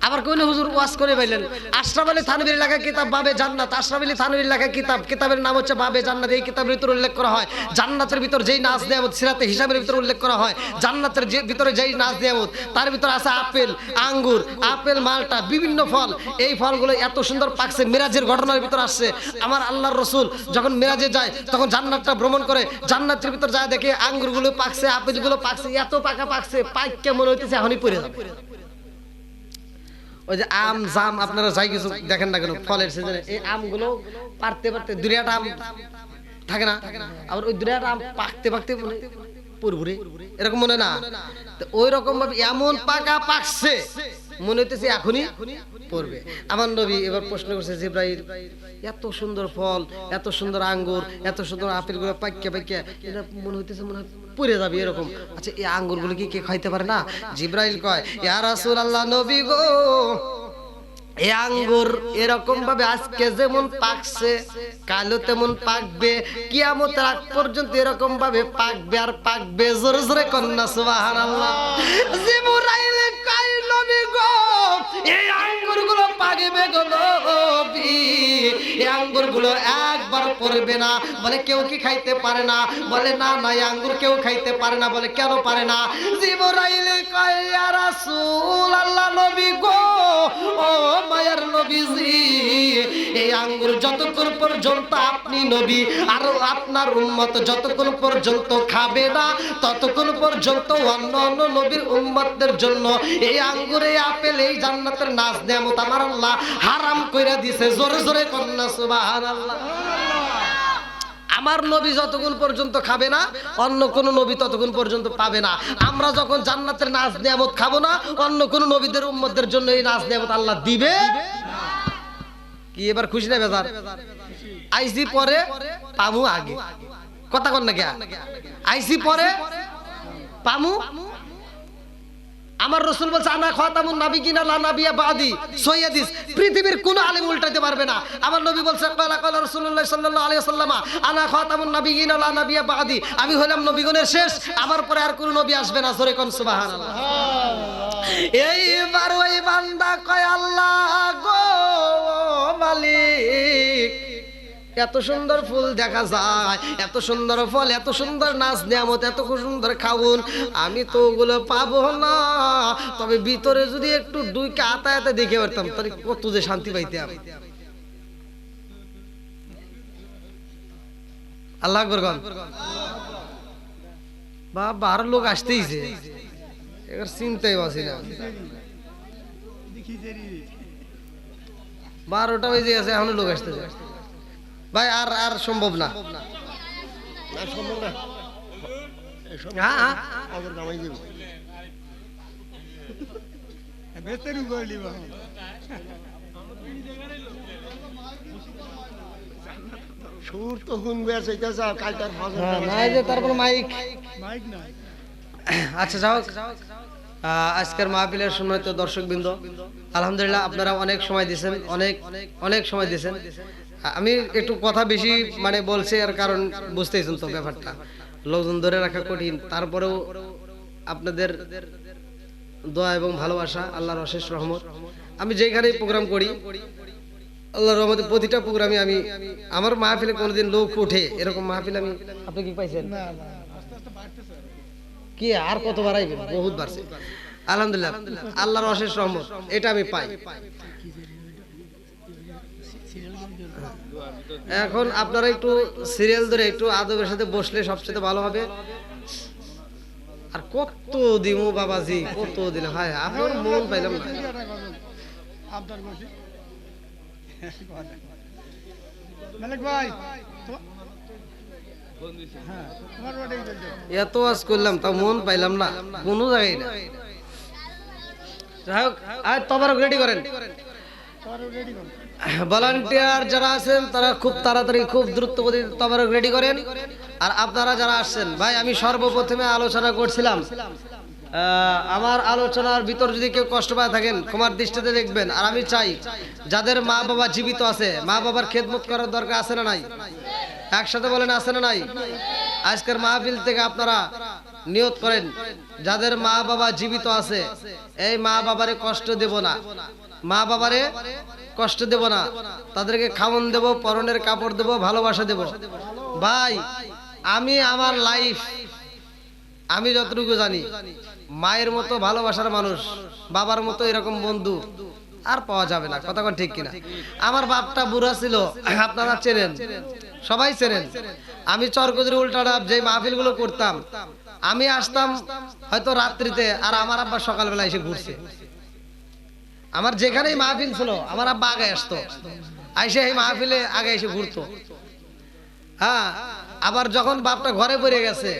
আবার কোন হুজুর ওয়াজ করে বললেন আশরাফ আলী থানভীর লেখা কিতাব বাবে জান্নাত, আশরাফ আলী থানভীর লেখা কিতাব, কিতাবের নাম হচ্ছে বাবে জান্নাত। এই কিতাবের ভিতর উল্লেখ করা হয় জান্নাতের ভিতর যেই নাজ নিয়ামত সিরাতে হিসাবের ভিতর উল্লেখ করা হয় জান্নাতের যে ভিতরে যেই নাজ নিয়ামত তার ভিতর আছে আপেল, আঙ্গুর, আপেল, মালটা, বিভিন্ন ফল। এই ফলগুলো এত সুন্দর পাকছে, মিরাজের ঘটনার ভিতর আসছে আমার আল্লাহর রাসূল যখন মিরাজে যায় তখন জান্নাতটা ভ্রমণ করে, জান্নাতের ভিতর যায় দেখে আঙ্গুরগুলো পাকছে, আপেলগুলো পাকছে, এত পাকা পাকছে, পাইক মনে হইতেছে এখনই পড়ে যাবে। ওই যে আম জাম আপনারা যাই কিছু দেখেন না কেন ফলের সিজনে এই আমগুলো পারতে পারতে দুরিয়াটা আম থাকে না, আবার ওই দুরিয়াটা আম পাকতে পাকতে পুরপুরে এরকম মনে না, তো ওই রকম ভাবে এমন পাকা পাকছে মনে হইতেছে এখনই পড়বে। আমার নবী এবার প্রশ্ন করছে জিবরাইল এত সুন্দর ফল, এত সুন্দর আঙ্গুর, এত সুন্দর আপেল গুলো পাইকা পাইকা এটা মনে হইতেছে মনে হয় পড়ে যাবে এরকম, আচ্ছা এই আঙ্গুর গুলো কি কে খাইতে পারে না? জিবরাইল কয় ইয়া রাসূলুল্লাহ নবী গো এই আঙ্গুর এরকম ভাবে আজকে যেমন পাকছে কালও তেমন পাকবে, কিয়ামতের আগ পর্যন্ত এরকম ভাবে পাকবে আর পাকবে। জোরে জোরে কন্যা সুবহানাল্লাহ। জিবরাইল কয় নবী গো এই আঙ্গুরগুলো পাকবে গো নবী, এই আঙ্গুরগুলো একবার পড়বে না। বলে কেউ কি খাইতে পারে না? বলে না না এই আঙ্গুর কেউ খাইতে পারে না। বলে কেন পারে না? জিবরাইল কয় ইয়া রাসূলুল্লাহ নবী গো ও মায়ার নবীজি এই আঙ্গুর যতক্ষণ পর্যন্ত আপনি নবী আর আপনার উম্মত যতক্ষণ পর্যন্ত খাবে না ততক্ষণ পর্যন্ত অন্য অন্য নবীর উম্মতদের জন্য এই আঙ্গুর, এই আপেল, এই জান্নাতের নাজ নিয়ামত আমার আল্লাহ হারাম কইরা দিয়েছে। জোরে জোরে কন্যা সুবহানাল্লাহ। আমার নবী যতক্ষণ পর্যন্ত খাবে না অন্য কোন নবী ততক্ষণ পর্যন্ত পাবে না। আমরা যখন জান্নাতের নাজ নিয়ামত খাবো না অন্য কোন নবীদের উম্মতদের জন্য এই নাজ নিয়ামত আল্লাহ দিবে কি? এবার খুশি না বেজার? আইসি পরে পামু আগে, কথা কন না কে? আইসি পরে পামু। আমার রাসূল বলছে আনা খাতামুন নাবিয়িনা লা নাবিয়্যা বাদি, সহিহ হাদিস, পৃথিবীর কোন আলেম উল্টাতে পারবে না। আমার নবী বলছে ক্বালা ক্বালা রাসূলুল্লাহ সাল্লাল্লাহু আলাইহি ওয়াসাল্লাম আনা খাতামুন নাবিয়িনা লা নাবিয়্যা বাদি, আমি হলাম নবীগণের শেষ, আমার পরে আর কোন নবী আসবে না। জোরে কোন সুবহানাল্লাহ। এইবার ওই বান্দা কয় আল্লাহ গো মালিক এত সুন্দর ফুল দেখা যায়, এত সুন্দর ফল, এত সুন্দর নাজ নিয়ামত, এত সুন্দর খাউন, আমি তো ওগুলো পাবো না। তবে ভিতরে যদি একটু দুই কাতায়াতে দেখে পারতাম তাহলে কত যে শান্তি পাইতাম। আল্লাহু আকবার গান। বাবা আর লোক আসতেইছে, এবার চিন্তাই বাসি না। 12টা বেজে গেছে এখনো লোক আসতেছে ভাই, আর আর সম্ভব না। সুর তো শুনবে তারপর মাইক নাই। আচ্ছা যাও, আজকের মাহফিলের সম্মানিত দর্শকবৃন্দ আলহামদুলিল্লাহ আপনারা অনেক সময় দিয়েছেন, অনেক অনেক সময় দিয়েছেন। আমি একটু কথা বেশি মানে বলছি এর কারণ বুঝতেইছেন তো ব্যাপারটা, লোকজন ধরে রাখা কঠিন। তারপরেও আপনাদের দোয়া এবং ভালোবাসা, আল্লাহর অশেষ রহমত। আমি যেখানেই প্রোগ্রাম করি আল্লাহর রহমতে প্রতিটা প্রোগ্রামে আমি আমার মাহফিলে কোনোদিন লোক ওঠে এরকম মাহফিল আমি আপনি কি পাইছেন? কি আর কত বাড়াইবেন? বহুত বাড়ছে আলহামদুলিল্লাহ, আল্লাহর অশেষ রহমত, এটা আমি পাই। এখন আপনারা একটু সিরিয়াল ধরে একটু আদবের সাথে বসলে সবচেয়ে ভালো হবে। আর কত দিমু বাবাজি, কত দিন হয় আপনার মন পাইলাম না। মালিক ভাই এত ওয়াজ করলাম তা মন পাইলাম না কোনো জায়গায় না। যাই হোক আর তবারক রেডি করেন। ভলান্টিয়ার যারা আছেন তারা খুব তাড়াতাড়ি খুব দ্রুত গতিতে তবারক রেডি করেন। আর আপনারা যারা আসছেন ভাই, আমি সর্বপ্রথমে আলোচনা করছিলাম, আমার আলোচনার ভিতর যদি কেউ কষ্ট পায় থাকেন ক্ষমার দৃষ্টিতে দেখবেন। আর আমি চাই যাদের মা বাবা জীবিত আছে, মা বাবার খেদমত করার দরকার আছে না নাই? একসাথে বলেন আছে না নাই? আজকের মাহফিল থেকে আপনারা নিয়ত করেন যাদের মা বাবা জীবিত আছে এই মা বাবারে কষ্ট দেব না, মা বাবারে কষ্ট দেব না, তাদেরকে খাওয়ান দেব, পরনের কাপড় দেব, ভালোবাসা দেব। ভাই আমি আমার লাইফ আমি যতটুকু জানি মায়ের মতো ভালোবাসার মানুষ, বাবার মতো এরকম বন্ধু আর পাওয়া যাবে না। কথা ঠিক কিনা? আমার বাপটা বুড়া ছিল, আপনারা চেনেন, সবাই চেনেন। আমি চরকজুরি উল্টাডাব যে মাহফিল গুলো করতাম, আমি আসতাম হয়তো রাত্রিতে, আর আমার আব্বা সকালবেলা এসে ঘুরছে। আমার যেখানেই মাহফিল ছিল আমার আব্বা আগে আসতো, আইসে এই মাহফিলে আগে এসে ঘুরতো। হ্যাঁ, আবার যখন বাপটা ঘরে পড়ে গেছে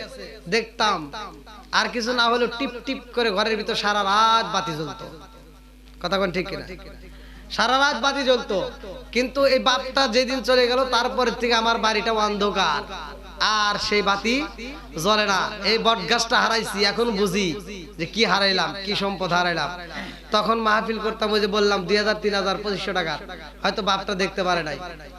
দেখতাম আর কিছু না হলেও টিপ টিপ করে ঘরের ভিতর সারা রাত বাতি জ্বলতো। কথা ঠিক কিনা? সারা রাত বাতি জ্বলতো। কিন্তু এই বাপটা যেদিন চলে গেল তারপর থেকে আমার বাড়িটা অন্ধকার, আর সেই বাতি জ্বলে না। এই বট গাছটা হারাইছি, এখন বুঝি যে কি হারাইলাম, কি সম্পদ হারাইলাম। তখন মাহফিল করতাম, ওই যে বললাম 2000, 3000, 2500 টাকার, হয়তো বাপটা দেখতে পারে নাই।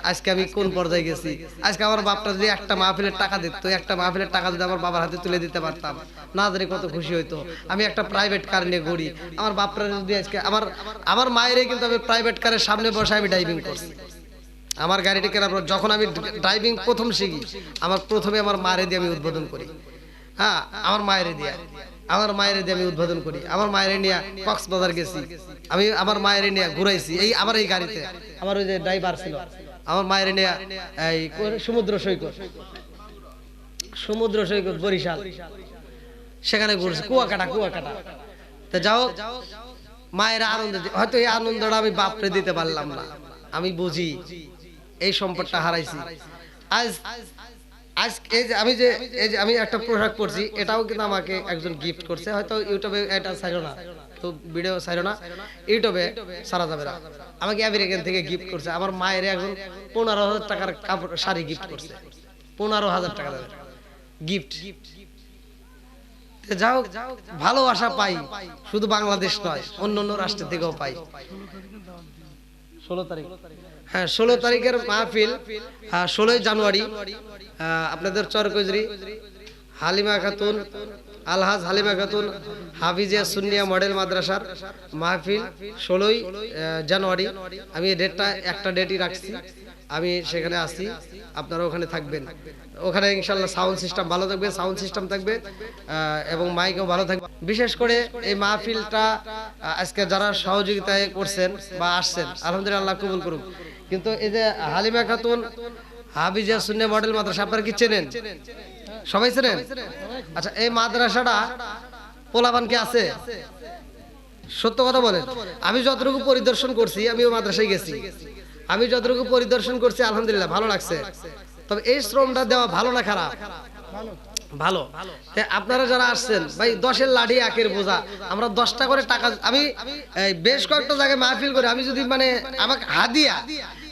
আজকে আমি কোন পর্যায়ে গেছি। আজকে আমার বাপটা যদি একটা মাহফিলের টাকা দিত, একটা মাহফিলের টাকা যদি আমার বাবার হাতে তুলে দিতে পারতাম, না জানি কত খুশি হইতো। আমি একটা প্রাইভেট কার নিয়ে ঘুরি, আমার বাপটা যদি আজকে আমার মায়েরে কিন্তু আমি প্রাইভেট কারের সামনে বসে আমি ড্রাইভিং করছি। আমার গাড়িটি কেনার পর যখন আমি ড্রাইভিং প্রথম শিখি, প্রথমে আমার মায়ের দিয়ে আমি উদ্বোধন করি। হ্যাঁ, আমার মায়ের দিয়ে আমি উদ্বোধন করি। আমার মায়ের নিয়ে কক্সবাজার গেছি, আমি আমার মায়ের নিয়ে ঘুরাইছি। আমার এই গাড়িতে আমার ওই যে ড্রাইভার ছিল, আমার মায়ের নিয়ে এই সমুদ্র সৈকত বরিশাল, সেখানে ঘুরছি। কুয়াকাটা তো যাও, মায়ের আনন্দ, হয়তো এই আনন্দটা আমি বাপরে দিতে পারলাম না। আমি বুঝি এই সম্পদটা হারাইছি। আজ আমি একটা পোশাক পরছি, এটাও কিন্তু আমাকে একজন গিফট করছে। হয়তো ইউটিউবে এটা ছাড়ো না, তো ভিডিও ছাড়ো না, ইউটিউবে ছাড়া যাবে না। আমাকে আমেরিকান থেকে গিফট করছে। আমার মায়ের এখন 15,000 টাকার কাপড় শাড়ি গিফট করছে। 15,000 টাকা গিফট। যাও, ভালোবাসা পাই শুধু বাংলাদেশ নয়, অন্য রাষ্ট্র থেকেও পাই। 16 তারিখ, হ্যাঁ 16 তারিখের মাহফিল, 16 জানুয়ারি আপনাদের চরকজুরি হালিমা খাতুন, আলহাজ হালিমা খাতুন হাফিজিয়া সুন্নিয়া মডেল মাদ্রাসার মাহফিল 16 জানুয়ারি। আমি একটা ডেটই রাখছি, আমি সেখানে আসি, আপনারা ওখানে থাকবেন। ওখানে ইনশাল্লাহ সাউন্ড সিস্টেম ভালো থাকবে, সাউন্ড সিস্টেম থাকবে এবং মাইকও ভালো থাকবে। বিশেষ করে এই মাহফিলটা আজকে যারা সহযোগিতায় করছেন বা আসছেন, আলহামদুলিল্লাহ কবুল করুন। কিন্তু এই যে হালিমা খাতুন হাফিজিয়া সুন্নিয়া মডেল মাদ্রাসা আপনারা কি চেনেন? সবাই চেনেন? আচ্ছা, এই মাদ্রাসাটা পোলাপান কি আছে? সত্য কথা বলেন। আমি যতটুকু পরিদর্শন করছি, আমি ওই মাদ্রাসায় গেছি, আমি যতটুকু পরিদর্শন করছি আলহামদুলিল্লাহ ভালো লাগছে। তবে এই শ্রমটা দেওয়া ভালো না খারাপ? ভালো। আপনারা যারা আসছেন ভাই, 10-এর লাঠি 1-এর বোঝা, আমরা 10টা করে টাকা, আমি বেশ কয়েকটা জায়গায় মাহফিল করে, আমি যদি মানে আমাকে হাদিয়া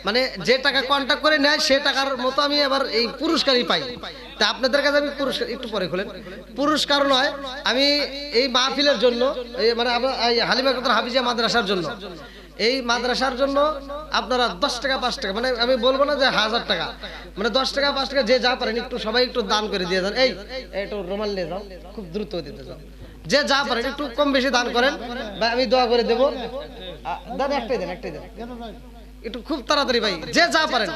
মানে যে টাকা কন্ট্যাক্ট করে নেয় সে টাকার মতো আমি আবার এই পুরস্কারই পাই। তা আপনাদের কাছে আমি পুরস্কার একটু পরে খুলেন, পুরস্কার নয়, আমি এই মাহফিলের জন্য মানে হালিমা খাতুন হাফিজিয়া মাদ্রাসার জন্য, এই মাদ্রাসার জন্য আপনারা 10 টাকা 5 টাকা, মানে আমি বলবো না যে 1000 টাকা, মানে 10 টাকা 5 টাকা যে যা পারেন একটু সবাই একটু দান করে দিয়ে যান। এই একটু রুমাল নিয়ে যাও, খুব দ্রুত দিতে যাও, যে যা পারেন একটু কম বেশি দান করেন, বা আমি দোয়া করে দেবো। দান একটাই দেন একটু খুব তাড়াতাড়ি ভাই, যে যা পারেন।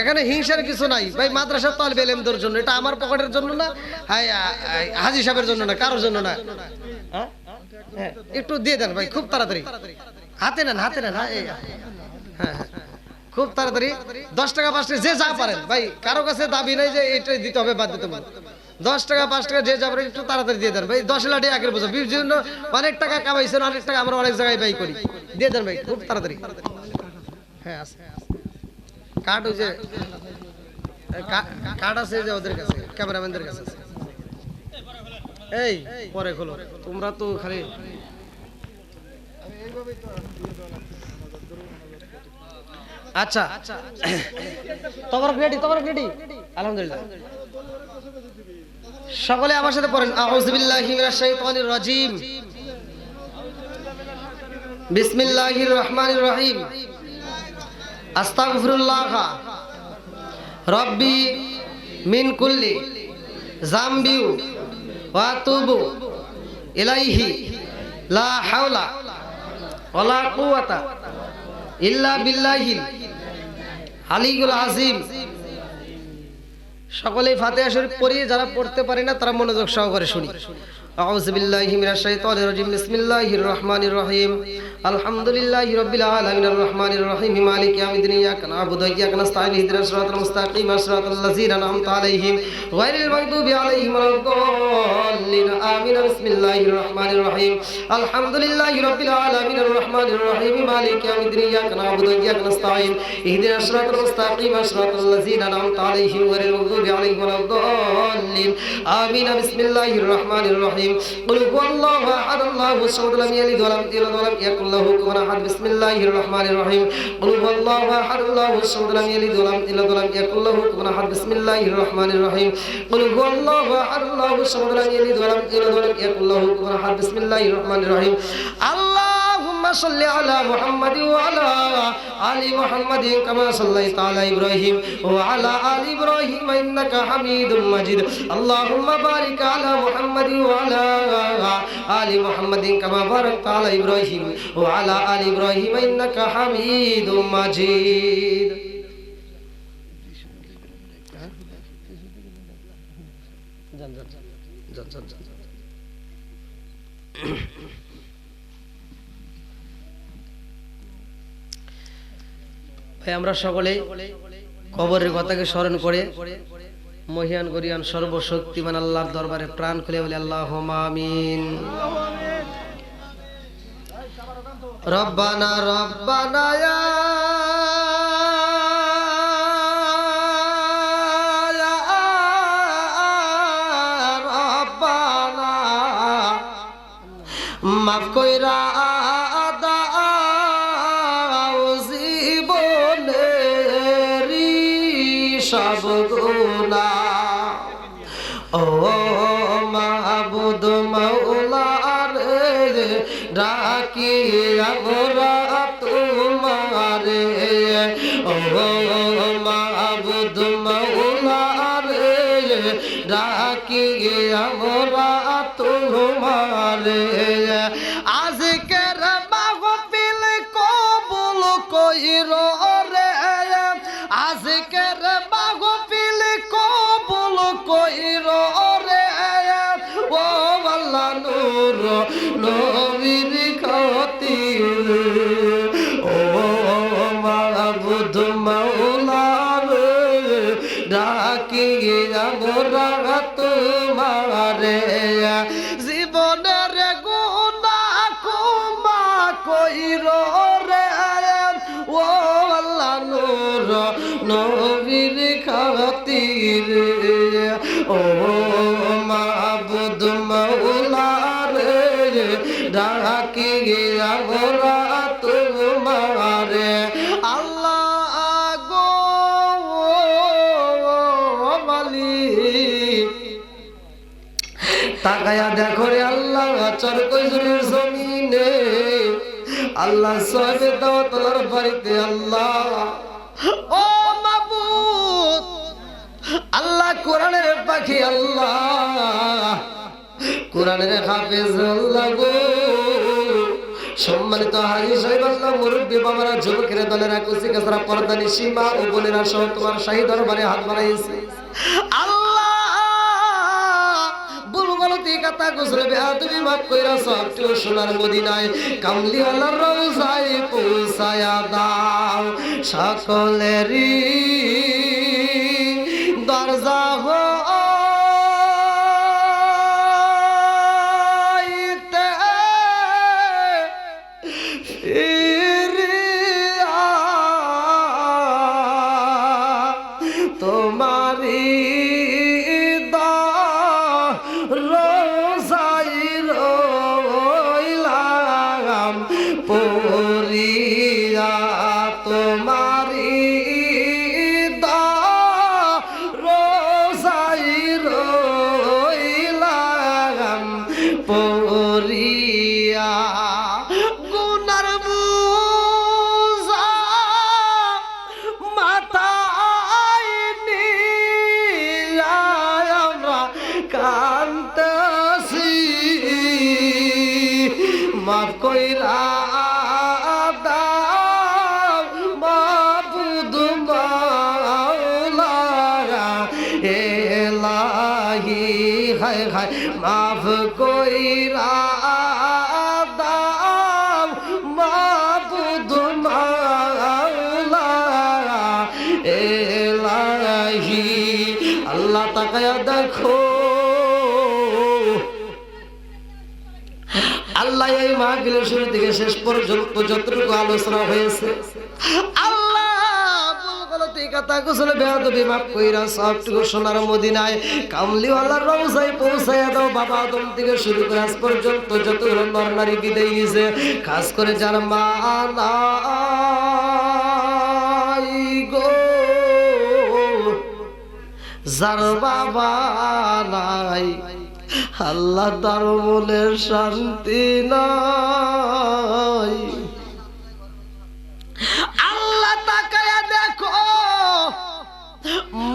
এখানে হিংসার কিছু নাই ভাই, মাদ্রাসার তালিবে ইলমদের জন্য, এটা আমার পকেটের জন্য না, হাজী সাহেবের জন্য না, কারোর জন্য না। হ্যাঁ, একটু দিয়ে দেন ভাই, খুব তাড়াতাড়ি হাতে নেন। হ্যাঁ, খুব তাড়াতাড়ি 10 টাকা 5 টাকা যে যা পারেন ভাই, কারো কাছে দাবি নাই যে এটাই দিতে হবে বাধ্যতামূলক। 10 টাকা 5 টাকা যে যা পারেন একটু তাড়াতাড়ি দিয়ে দেন ভাই। 10 লাঠি 1-এর বোঝা, বিভিন্ন অনেক টাকা কামাইছেন, অনেক টাকা আমরা অনেক জায়গায় ব্যয় করি, দিয়ে দেন ভাই খুব তাড়াতাড়ি। হ্যাঁ, কার্ড হয়েছে, কার্ড আছে যে ওদের কাছে, ক্যামেরাম্যানদের কাছে আছে। এই পরে খোলো, তোমরা তো খালি আচ্ছা। তবরক রেডি, তবরক রেডি, আলহামদুলিল্লাহ। সকলে আমার সাথে পড়েন, আউযু বিল্লাহি মিনাশ শাইতানির রাজিম, বিসমিল্লাহির রহমানির রহিম, আস্তাগফিরুল্লাহ রব্বি মিন কুল্লি যামবি ওয়া আতুবু ইলাইহি লা হাওলা ওয়ালা কুওয়াতা ইল্লা বিল্লাহিল আলিয়্যুল আযীম। সকলেই ফাতিহা শরীফ পড়ি, যারা পড়তে পারে না তারা মনোযোগ সহকারে শুনি। আউযু বিল্লাহি মিনাশ শাইতানির রাজিম, বিসমিল্লাহির রহমানির রহিম, আলহামদুলিল্লাহি রাব্বিল আলামিন, আর রহমানির রহিম, মালিকি ইয়াউমিদ্দিন, ইয়াকা না'বুদু ওয়া ইয়াকা নাস্তাঈন, ইহদিনাস সিরাতাল মুস্তাকিম, সিরাতাল লাযীনা আন'আমতা আলাইহিম গায়রিল মাগদুবি আলাইহিম ওয়ালাদ-দাল্লিন, আমিন। বিসমিল্লাহির রহমানির রহিম, আলহামদুলিল্লাহি রাব্বিল আলামিন, আর রহমানির রহিম, মালিকি ইয়াউমিদ্দিন, ইয়াকা না'বুদু ওয়া ইয়াকা নাস্তাঈন, ইহদিনাস সিরাতাল মুস্তাকিম, সিরাতাল লাযীনা আন'আমতা আলাইহিম গায়রিল মাগদুবি আলাইহিম ওয়ালাদ-দাল্লিন, আমিন। বিসমিল্লাহির রহমানির রহিম, قل هو الله احد الله الصمد لم يلد ولم يولد ولم يكن له كفوا احد. بسم الله الرحمن الرحيم، قل هو الله احد الله الصمد لم يلد ولم يولد ولم يكن له كفوا احد. بسم الله الرحمن الرحيم، قل هو الله احد الله الصمد لم يلد ولم يولد ولم يكن له كفوا احد. بسم الله الرحمن الرحيم، اللهم صل على محمد وعلى آل محمد كما صليت على إبراهيم وعلى آل إبراهيم إنك حميد مجيد. اللهم بارك على محمد وعلى آل محمد كما باركت على إبراهيم وعلى آل إبراهيم إنك حميد مجيد. ভাই, আমরা সকলে কবরের কথাকে স্মরণ করে মহিয়ান গরিয়ান সর্বশক্তিমান আল্লাহর দরবারে প্রাণ খুলে বলি আল্লাহুম্মা আমিন। রব্বানা রব্বানা ইয়া রব্বানা, মাফ কইরা সব গুনাহ, ও মাবুদ মাওলা রে, ডাকি আমরা তোমারে, ও মাবুদ মাওলা রে, ডাকি আমরা তোমারে। আজকের মাহফিল কবুল কইরো রে, আজকের মাহফিল কবুল কইরো রে, ও আল্লাহ নূর নবীর খাতির, ও মাবুদ মাওলা রে, ডাকি আমরা তোমারে। জীবনের গুনাহ ক্ষমা কইরো রে, ও আল্লাহ নূর নবীর খাতির, ও মাবুদ মাওলা রে, ডাকি আমরা তোমারে। আল্লাহ গো মালিক, তাকায়া দেখো রে আল্লাহ, চরকজুরের জমিনে আল্লাহ সাহেবে দাওয়াতলার বাড়িতে আল্লাহ, ও মাবুদ আল্লাহ কোরআনের পাখি আল্লাহ, কোরআনের হাফেজ আল্লাহ গো, সম্মানিত হাজী সাহেব আল্লাহ, মুরব্বী বাবারা, যুবকেরা, দলেরা, কুচি কাছরা, পর্দানি সীমা ও বোনেরা সহ তোমার শাহী দরবারে হাত বাড়াইছে আল্লাহ। গলতি কথা গুজরে বেয়াদবি মাফ কইরা সবটু সোনার মদিনায় কামলিওয়ালার রওজায় পৌঁছায়া দাও। সকলেরই দরজা হইতে ফিরিয়া করিয়া তোমারি রোজাই রইলাম পরিয়া গুনার বুঝা মাথায় নিয়া আমরা কান্তাছি মাফ কইরা দাও মাবুদ মাওলা এলাহি হায় হায় মাফ কইরা দাও মাবুদ মাওলা এলাহি আল্লাহ তাকায়া দেখো আল্লাহ এই মাহফিলের শুরু থেকে শেষ পর্যন্ত যতটুকু আলোচনা হয়েছে আল্লাহ বলগলতি কথা কুশলে বেয়াদবি মাফ কইরা সবটুকু সোনার মদিনায় কামলিওয়ালার রওজায় পৌঁছায়া দাও বাবা আদম থেকে শুরু করে আজ পর্যন্ত যতগুলো নর নারী বিদায় নিয়েছে খাস করে যারা মা নাই গো যার বাবা নাই আল্লাহ তার মনে শান্তি নাই আল্লাহ তাকায়া দেখো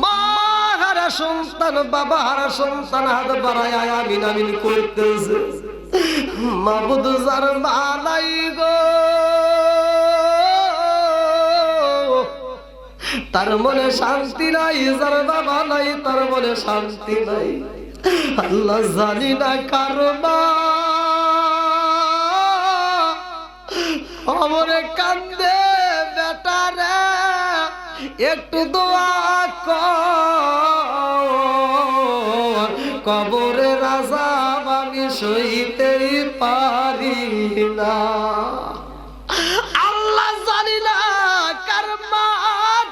মা হারা সন্তান বাবা হারা সন্তান হাত বাড়ায় আমিন আমিন করতেছে মাবুদ যার মা নাই গো তার মনে শান্তি নাই যার বাবা নাই তার মনে শান্তি নাই আল্লাহ জানি না কারবা আমরে কান্দে বেটারে একটু দোয়া কর কবরের আযাব আমি সইতেই পারি না আল্লাহ জানি না কারবা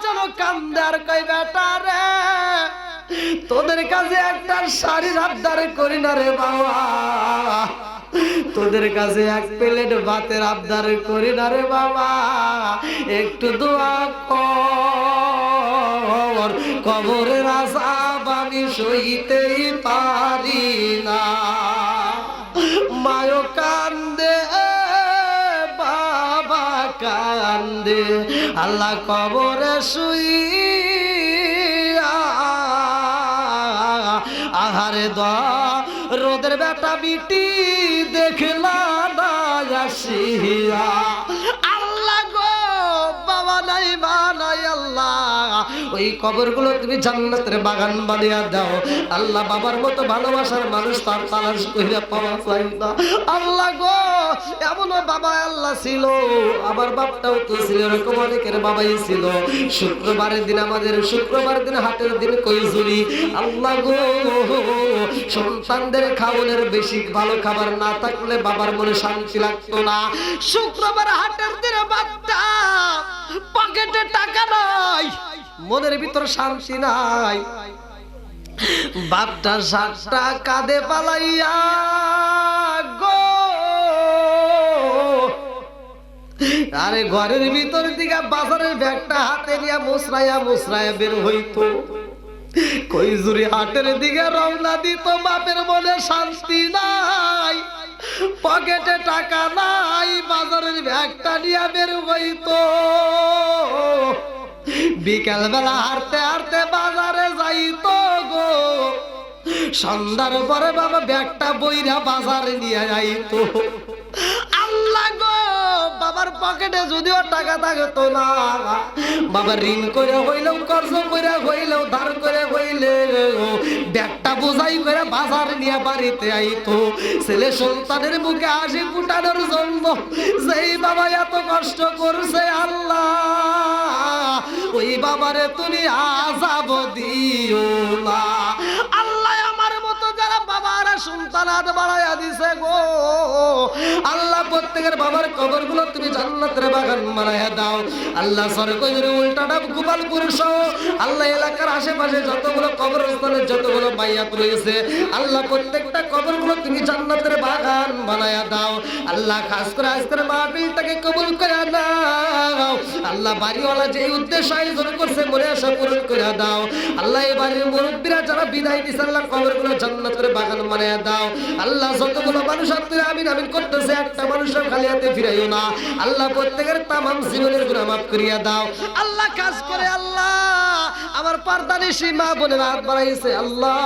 যেন কান্দে আর কই বেটারে তোদের কাছে একটা শাড়ির আবদার করি না রে বাবা তোদের কাছে এক প্লেট ভাতের আবদার করি না রে বাবা একটু দোয়া কর কবরের আযাব আমি সইতেই পারি না মায়ও কান্দে বাবা কান্দে আল্লাহ কবরে শুই আহারে দা রোদের বেটা বিটি দেখলা না আসিয়া আল্লাহ গো বাবা নাই মা নাই আল্লাহ ওই কবরগুলো তুমি জান্নাতের বাগান বানিয়ে দাও আল্লাহ বাবার মতো ভালোবাসার মানুষ তার তালাশ কইরা পাওয়া যায় না আল্লাহ গো এমনও বাবা আল্লাহ ছিল আমার বাপটাও তো ছিল এরকম অনেকের বাবাই ছিল শুক্রবারের দিন আমাদের শুক্রবার দিন হাটের দিন কইজুরি আল্লাহ গো সন্তানদের খাওয়ানোর বেশি ভালো খাবার না থাকলে বাবার মনে শান্তি লাগতো না শুক্রবার হাটের দিনে বাচ্চা পকেটে টাকা নাই মনের ভিতর শান্তি নাই বাপটা সাতটা কাঁধে পালাইয়া গো আরে ঘরের ভিতর দিকে বাজারের ব্যাগটা হাতে নিয়ে মুসরাইয়া মুসরাইয়া বের হইতো কইজুরি হাটের দিকে রওনা দিত বাপের মনে শান্তি নাই পকেটে টাকা নাই বাজারের ব্যাগটা নিয়ে বের হইতো বিকাল বেলা হাঁটতে হাঁটতে বাজারে যাইতো গো সন্ধ্যার পরে বাবা ব্যাগটা বইরা বাজারে নিয়ে যাইতো আল্লাহ গো বাবার পকেটে যদিও টাকা থাকতো না বাবা ঋণ করে হইলেও কর্জ করে হইলেও ধার করে হইলেও ব্যাগটা বোঝাই করে বাজার নিয়ে বাড়িতে আইতো ছেলে সন্তানের মুখে হাসি ফুটানোর জন্য যেই বাবা এত কষ্ট করছে আল্লাহ ওই বাবারে তুমি আযাব দিও না আল্লাহ আমার মতো যারা বাবার সন্তানাদ বাড়াইয়া দিছে গো আল্লাহ প্রত্যেকের বাবার কবরগুলো তুমি জান্নাতের বাগান বানাইয়া দাও আল্লাহ সরকজের উল্টাটা গোপালপুর সহ আল্লাহ এলাকার আশেপাশে যতগুলো কবরস্থানে যতগুলো মাইয়াত রয়েছে আল্লাহ প্রত্যেকটা কবরগুলো তুমি জান্নাতের বাগান বানাইয়া দাও আল্লাহ খাস করে আজকের মাহফিলটাকে কবুল করে নাও আল্লাহ বাড়িওয়ালা যে উদ্দেশ্য আয়োজন করছে মনে আশা পূরণ করে দাও আল্লাহ এই বাড়ির মুরব্বীরা যারা বিদায় দিছে আল্লাহ কবরগুলো জান্নাতের বাগান বানাইয়া দাও আল্লাহ যতগুলো মানুষ আপনি আমিন আমিন করতেছে একটা মানুষও খালি হাতে ফিরাইও না আল্লাহ প্রত্যেকের তামাম জীবনের গুনাহ মাফ করিয়া দাও আল্লাহ কাজ করে আল্লাহ আমার পর্দানিশী মা বোনেরা হাত বাড়াইছে আল্লাহ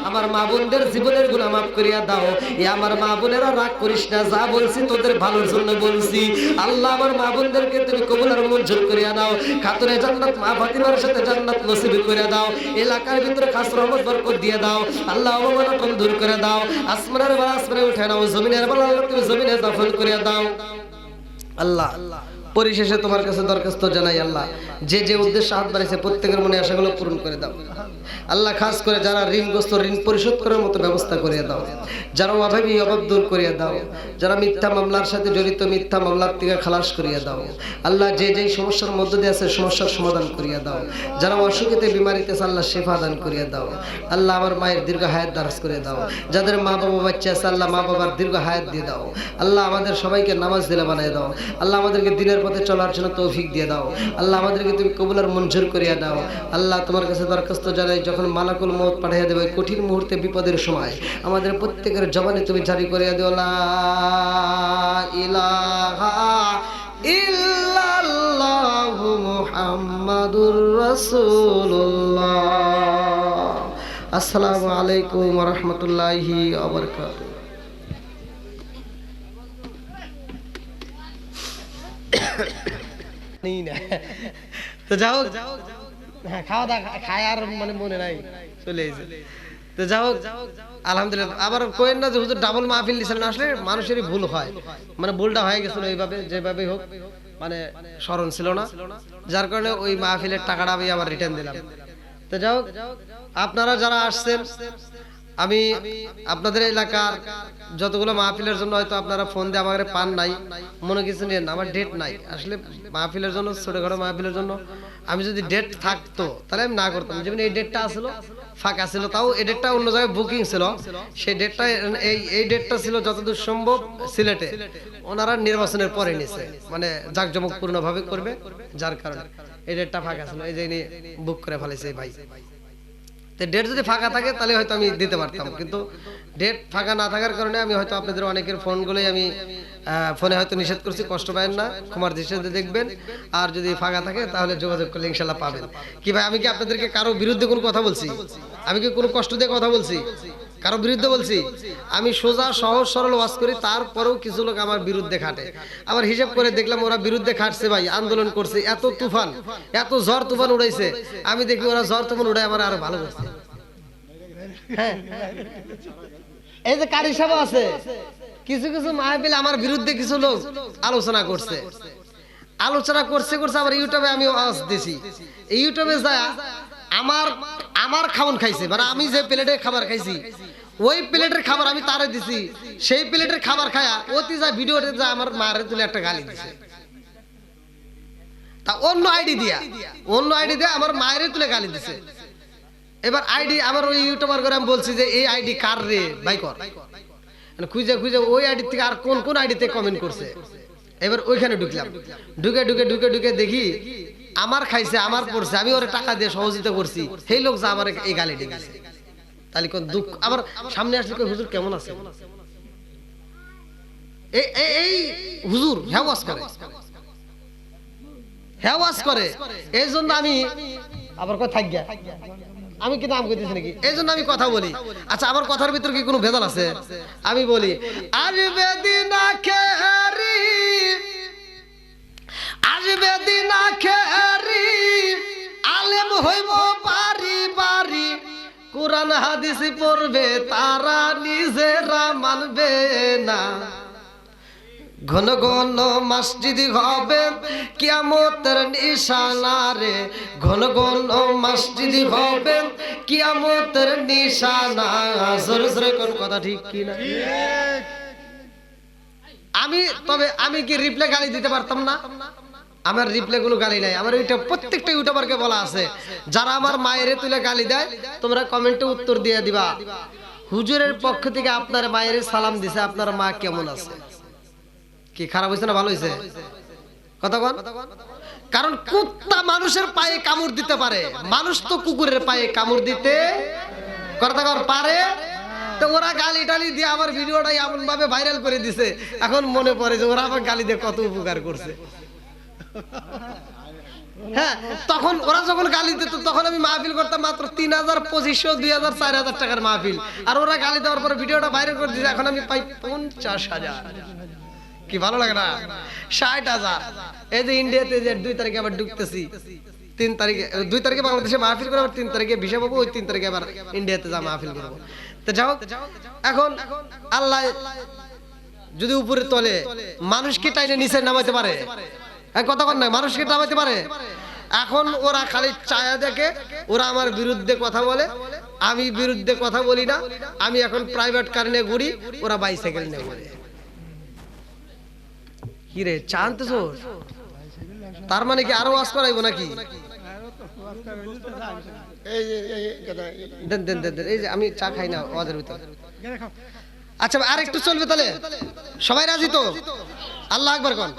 আমার মা বোনদের জীবনের গুনাহ মাফ করিয়া দাও এ আমার মা বোনেরা রাগ করিস না যা বলছি তোদের ভালোর জন্য বলছি আল্লাহ আমার মা বোনদেরকে তুমি কবুল আর মঞ্জুর করিয়া দাও খাতুনে জান্নাত মা ফাতিমার সাথে জান্নাত নসিব করিয়া দাও এলাকার ভিতরে খাস রহমত বরকত দিয়ে দাও আল্লাহ অবমাননা দূর করে দাও আসমানের বেলা আসমানে উঠে নাও জমিনের বেলা আল্লাহ তুমি জমিনে দাফন করিয়া দাও আল্লাহ পরিশেষে তোমার কাছে দরখাস্ত জানাই আল্লাহ যে যে উদ্দেশ্য হাত বাড়িয়েছে প্রত্যেকের মনে আশাগুলো পূরণ করে দাও আল্লাহ খাস করে যারা ঋণগ্রস্ত ঋণ পরিশোধ করার মতো ব্যবস্থা করিয়ে দাও যারা অভাবী অভাব দূর করিয়ে দাও যারা মিথ্যা মামলার সাথে জড়িত মিথ্যা মামলার থেকে খালাস করিয়ে দাও আল্লাহ যে যেই সমস্যার মধ্য দিয়ে আছে সমস্যার সমাধান করিয়ে দাও যারা অসুখেতে বিমারিতে আল্লাহ শেফা দান করিয়ে দাও আল্লাহ আমার মায়ের দীর্ঘ হায়াত দারাজ করে দাও যাদের মা বাবা বাচ্চা আছে আল্লাহ মা বাবার দীর্ঘ হায়াত দিয়ে দাও আল্লাহ আমাদের সবাইকে নামাজ দিলে বানিয়ে দাও আল্লাহ আমাদেরকে দিনের পথে চলার জন্য তৌফিক দিয়ে দাও আল্লাহ আমাদেরকে তুমি কবুল আর মঞ্জুর করিয়া দাও আল্লাহ তোমার কাছে দরখাস্ত জানাই যখন মালাকুল মউত পাঠিয়ে দেবে কঠিন মুহূর্তে বিপদের সময় আমাদের প্রত্যেকের জবানে তুমি জারি করিয়া দিও লা ইলাহা ইল্লাল্লাহু মুহাম্মাদুর রাসূলুল্লাহ আসসালামু আলাইকুম ওয়া রাহমাতুল্লাহি ওয়া বারাকাতুহু তো যাও হ্যাঁ খাওয়া দাওয়া খায় আর মানে মনে নাই চলে এসে তো যাও আলহামদুলিল্লাহ আবার কোয়েন না যে হুজুর ডাবল মাহফিল দিছেন না আসলে মানুষেরই ভুল হয় মানে ভুলটা হয়ে গেছিল এইভাবে যেভাবে হোক মানে স্মরণ ছিল না যার কারণে ওই মাহফিলের টাকাটা আমি আবার রিটার্ন দিলাম তো যাও আপনারা যারা আসছেন আমি আপনাদের এলাকার যতগুলো মাহফিলের জন্য হয়তো আপনারা ফোন দিয়ে আমাকে পান নাই মনে কিছু নেন আমার ডেট নাই আসলে মাহফিলের জন্য ছোটখাটো মাহফিলের জন্য আমি যদি ডেট থাকতো তাহলে আমি না করতাম যেমন এই ডেটটা আসলো ফাঁকা ছিল তাও এই ডেটটা অন্য জায়গায় বুকিং ছিল সেই ডেটটা এই ডেটটা ছিল যতদূর সম্ভব সিলেটে ওনারা নির্বাচনের পরে নিছে মানে জাঁকজমকপূর্ণ ভাবে করবে যার কারণে এই ডেটটা ফাঁকা ছিল এই যে বুক করে ফেলেছে ভাই তো ডেট যদি ফাঁকা থাকে তাহলে হয়তো আমি দিতে পারতাম কিন্তু ডেট ফাঁকা না থাকার কারণে আমি হয়তো আপনাদের অনেকের ফোনগুলোই আমি ফোনে হয়তো নিষেধ করছি কষ্ট পাবেন না ক্ষমার দৃষ্টিতে দেখবেন আর যদি ফাঁকা থাকে তাহলে যোগাযোগ করলে ইনশাআল্লাহ পাবেন কি ভাই আমি কি আপনাদেরকে কারো বিরুদ্ধে কোনো কথা বলছি আমি কি কোনো কষ্ট দিয়ে কথা বলছি কারো বিরুদ্ধে বলছি আমি সোজা সহজ সরল ওয়াজ করি তারপরেও কিছু লোক আমার বিরুদ্ধে খাটে আবার হিসাব করে দেখলাম ওরা বিরুদ্ধে খাটছে ভাই আন্দোলন করছে এত তুফান এত ঝড় তুফান উড়াইছে আমি দেখি ওরা ঝড় তুফান উড়াই আমার আরো ভালো করছে হ্যাঁ এই যে কারি সভা আছে কিছু কিছু মাহফিল আমার বিরুদ্ধে কিছু লোক আলোচনা করছে আবার ইউটিউবে আমি আওয়াজ দিছি ইউটিউবে যায় আমার খাওন খাইছে মানে আমি যে প্লেটে খাবার খাইছি ওই প্লেটের খাবার আমি তারে দিছি সেই প্লেটের খাবার খায়া অতি যা ভিডিওতে যা আমার মারে তুলে একটা গালি দিছে তা অন্য আইডি দিয়া আমার মায়েরে তুলে গালি দিছে এবার আইডি আমার ওই ইউটিউবার করে আমি বলছি যে এই আইডি কার রে ভাই কর খুঁজে ওই আইডি থেকে আর কোন আইডিতে কমেন্ট করছে এবার ওইখানে ঢুকলাম ঢুকে দেখি আমার খাইছে আমার পড়ছে আমি ওরে টাকা দিয়ে সহযোগিতা করছি সেই লোক যা আমার এই গালি দিয়েছে তাহলে কোন দুঃখ আবার সামনে আসলে কই হুজুর কেমন আছে এই হুজুর হ্যাওয়াজ করে এই জন্য আমি আবার কথা থাক গিয়া আমি কি নাম কইতেছি নাকি এই জন্য আমি কথা বলি আচ্ছা আমার কথার ভিতর কি কোনো ভেজাল আছে আমি বলি আসবে দিন আখেরি আলেম হইব বাড়ি বাড়ি কোরআন হাদিস পড়বে তারা নিজেরা মানবে না ঘন ঘন মসজিদ হবে কিয়ামতের নিশানা রে, ঘন ঘন মসজিদ হবে কিয়ামতের নিশানা। জোরে জোরে কোন কথা ঠিক কি না? আমি কি রিপ্লে গালি দিতে পারতাম না? আমার রিপ্লে গুলো গালি নাই, আমার ওইটা প্রত্যেকটা ইউটিউবারকে বলা আছে, যারা আমার মায়ের তুলে গালি দেয় তোমরা কমেন্টে উত্তর দিয়ে দিবা হুজুরের পক্ষ থেকে আপনার মায়ের সালাম দিছে, আপনার মা কেমন আছে? কি খারাপ হয়েছে না ভালো হয়েছে? কথা বল। কারণ কুত্তা মানুষের পায়ে কামড় দিতে পারে, মানুষ তো কুকুরের পায়ে কামড় দিতে কথা পারে। তো ওরা গালি টালি দিয়ে আমার ভিডিওটা এমন ভাবে ভাইরাল করে দিছে, এখন মনে পড়ে যে ওরা আমার গালি দিয়ে কত উপকার করছে। হ্যাঁ, তখন ওরা যখন গালি দিত তখন আমি মাহফিল করতাম মাত্র 3000, 2500, 2000, 4000 টাকার মাহফিল, আর ওরা গালি দেওয়ার পরে ভিডিওটা ভাইরাল করে দিয়েছে, এখন আমি পাই 50,000। কি ভালো লাগে না? 60,000। এই যে ইন্ডিয়াতে যে 2 তারিখে আবার ঢুকতেছি, 3 তারিখে 2 তারিখে বাংলাদেশে মাহফিল করে, আবার 3 তারিখে ভিসা পাবো, ওই 3 তারিখে আবার ইন্ডিয়াতে যা মাহফিল করবো। তো যাও, এখন আল্লাহ যদি উপরে তলে মানুষকে টাইনে নিচে নামাইতে পারে, কথা বল না, মানুষকে নামাইতে পারে। এখন ওরা খালি চায়া দেখে, ওরা আমার বিরুদ্ধে কথা বলে, আমি বিরুদ্ধে কথা বলি না। আমি এখন প্রাইভেট কার নিয়ে ঘুরি, ওরা বাইসাইকেল নিয়ে ঘুরে। কি রে চান্তেছ? তার মানে কি আরো ওয়াজ করাইবো নাকি? এই যে আমি চা খাই না ওয়াজের ভিতর। আচ্ছা আর একটু চলবে তাহলে? সবাই রাজি তো? আল্লাহ আকবার কোন,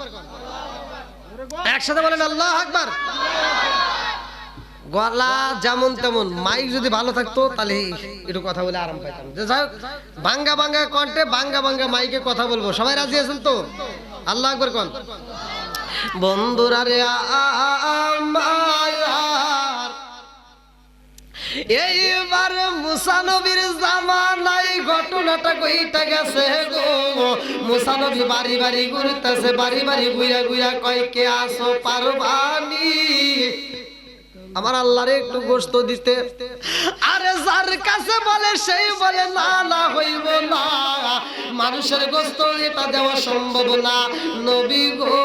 একসাথে বলেন আল্লাহ আকবার। গলা যেমন তেমন, মাইক যদি ভালো থাকতো তাহলে একটু কথা বলে আরাম পাইতাম। যাই হোক, বাঙ্গা বাঙ্গা কণ্ঠে বাঙ্গা বাঙ্গা মাইকে কথা বলবো। সবাই রাজি আছেন তো? আল্লাহ আকবার কোন। বন্ধুরা রে আমার, এইবার মুসা নবীর জামানায় ঘটনাটা কইটা গেছে গো। মুসা নবী বাড়ি বাড়ি ঘুরতেছে, বাড়ি বাড়ি ঘুরা ঘুরা কয় কে আসো পারবানি আমার আল্লাহরে একটু গোশত দিতে। আরে যার কাছে বলে সেই বলে না না হইব না, মানুষের গোশত এটা দেওয়া সম্ভব না। নবী গো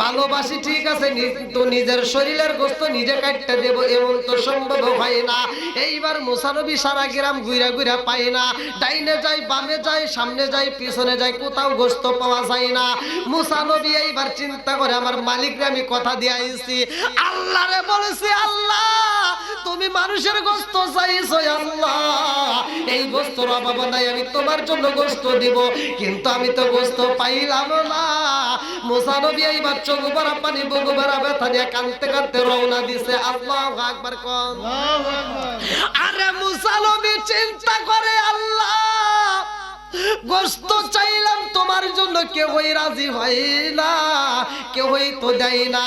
ভালোবাসি ঠিক আছে, কিন্তু নিজের শরীরের গোশত নিজে কাটতে দেব এমন তো সম্ভব হয় না। এইবার মুসা নবী সারা গ্রাম ঘুরা ঘুরা পায় না, ডাইনে যায় বামে যায় সামনে যায় পিছনে যায়, কোথাও গোশত পাওয়া যায় না। মুসা নবী এইবার চিন্তা করে আমার মালিকরে আমি কথা দিয়ে আইছি, আল্লাহরে বলেছি আল্লাহ তুমি মানুষের গোশত চাইছো আল্লাহ, এই গোশতর অভাব নাই, আমি তোমার জন্য গোশত দিব, কিন্তু আমি তো গোশত পাইলাম না। মুসা নবী এইবার চোখ ভরা পানি বুক ভরা ব্যথা নিয়ে কাঁদতে কাঁদতে রওনা দিছে। আল্লাহু আকবার কোন। আরে মুসা নবী চিন্তা করে আল্লাহ গোশত চাইলাম তোমার জন্য, কেউই রাজি হয় না, কেউই তো দেয় না।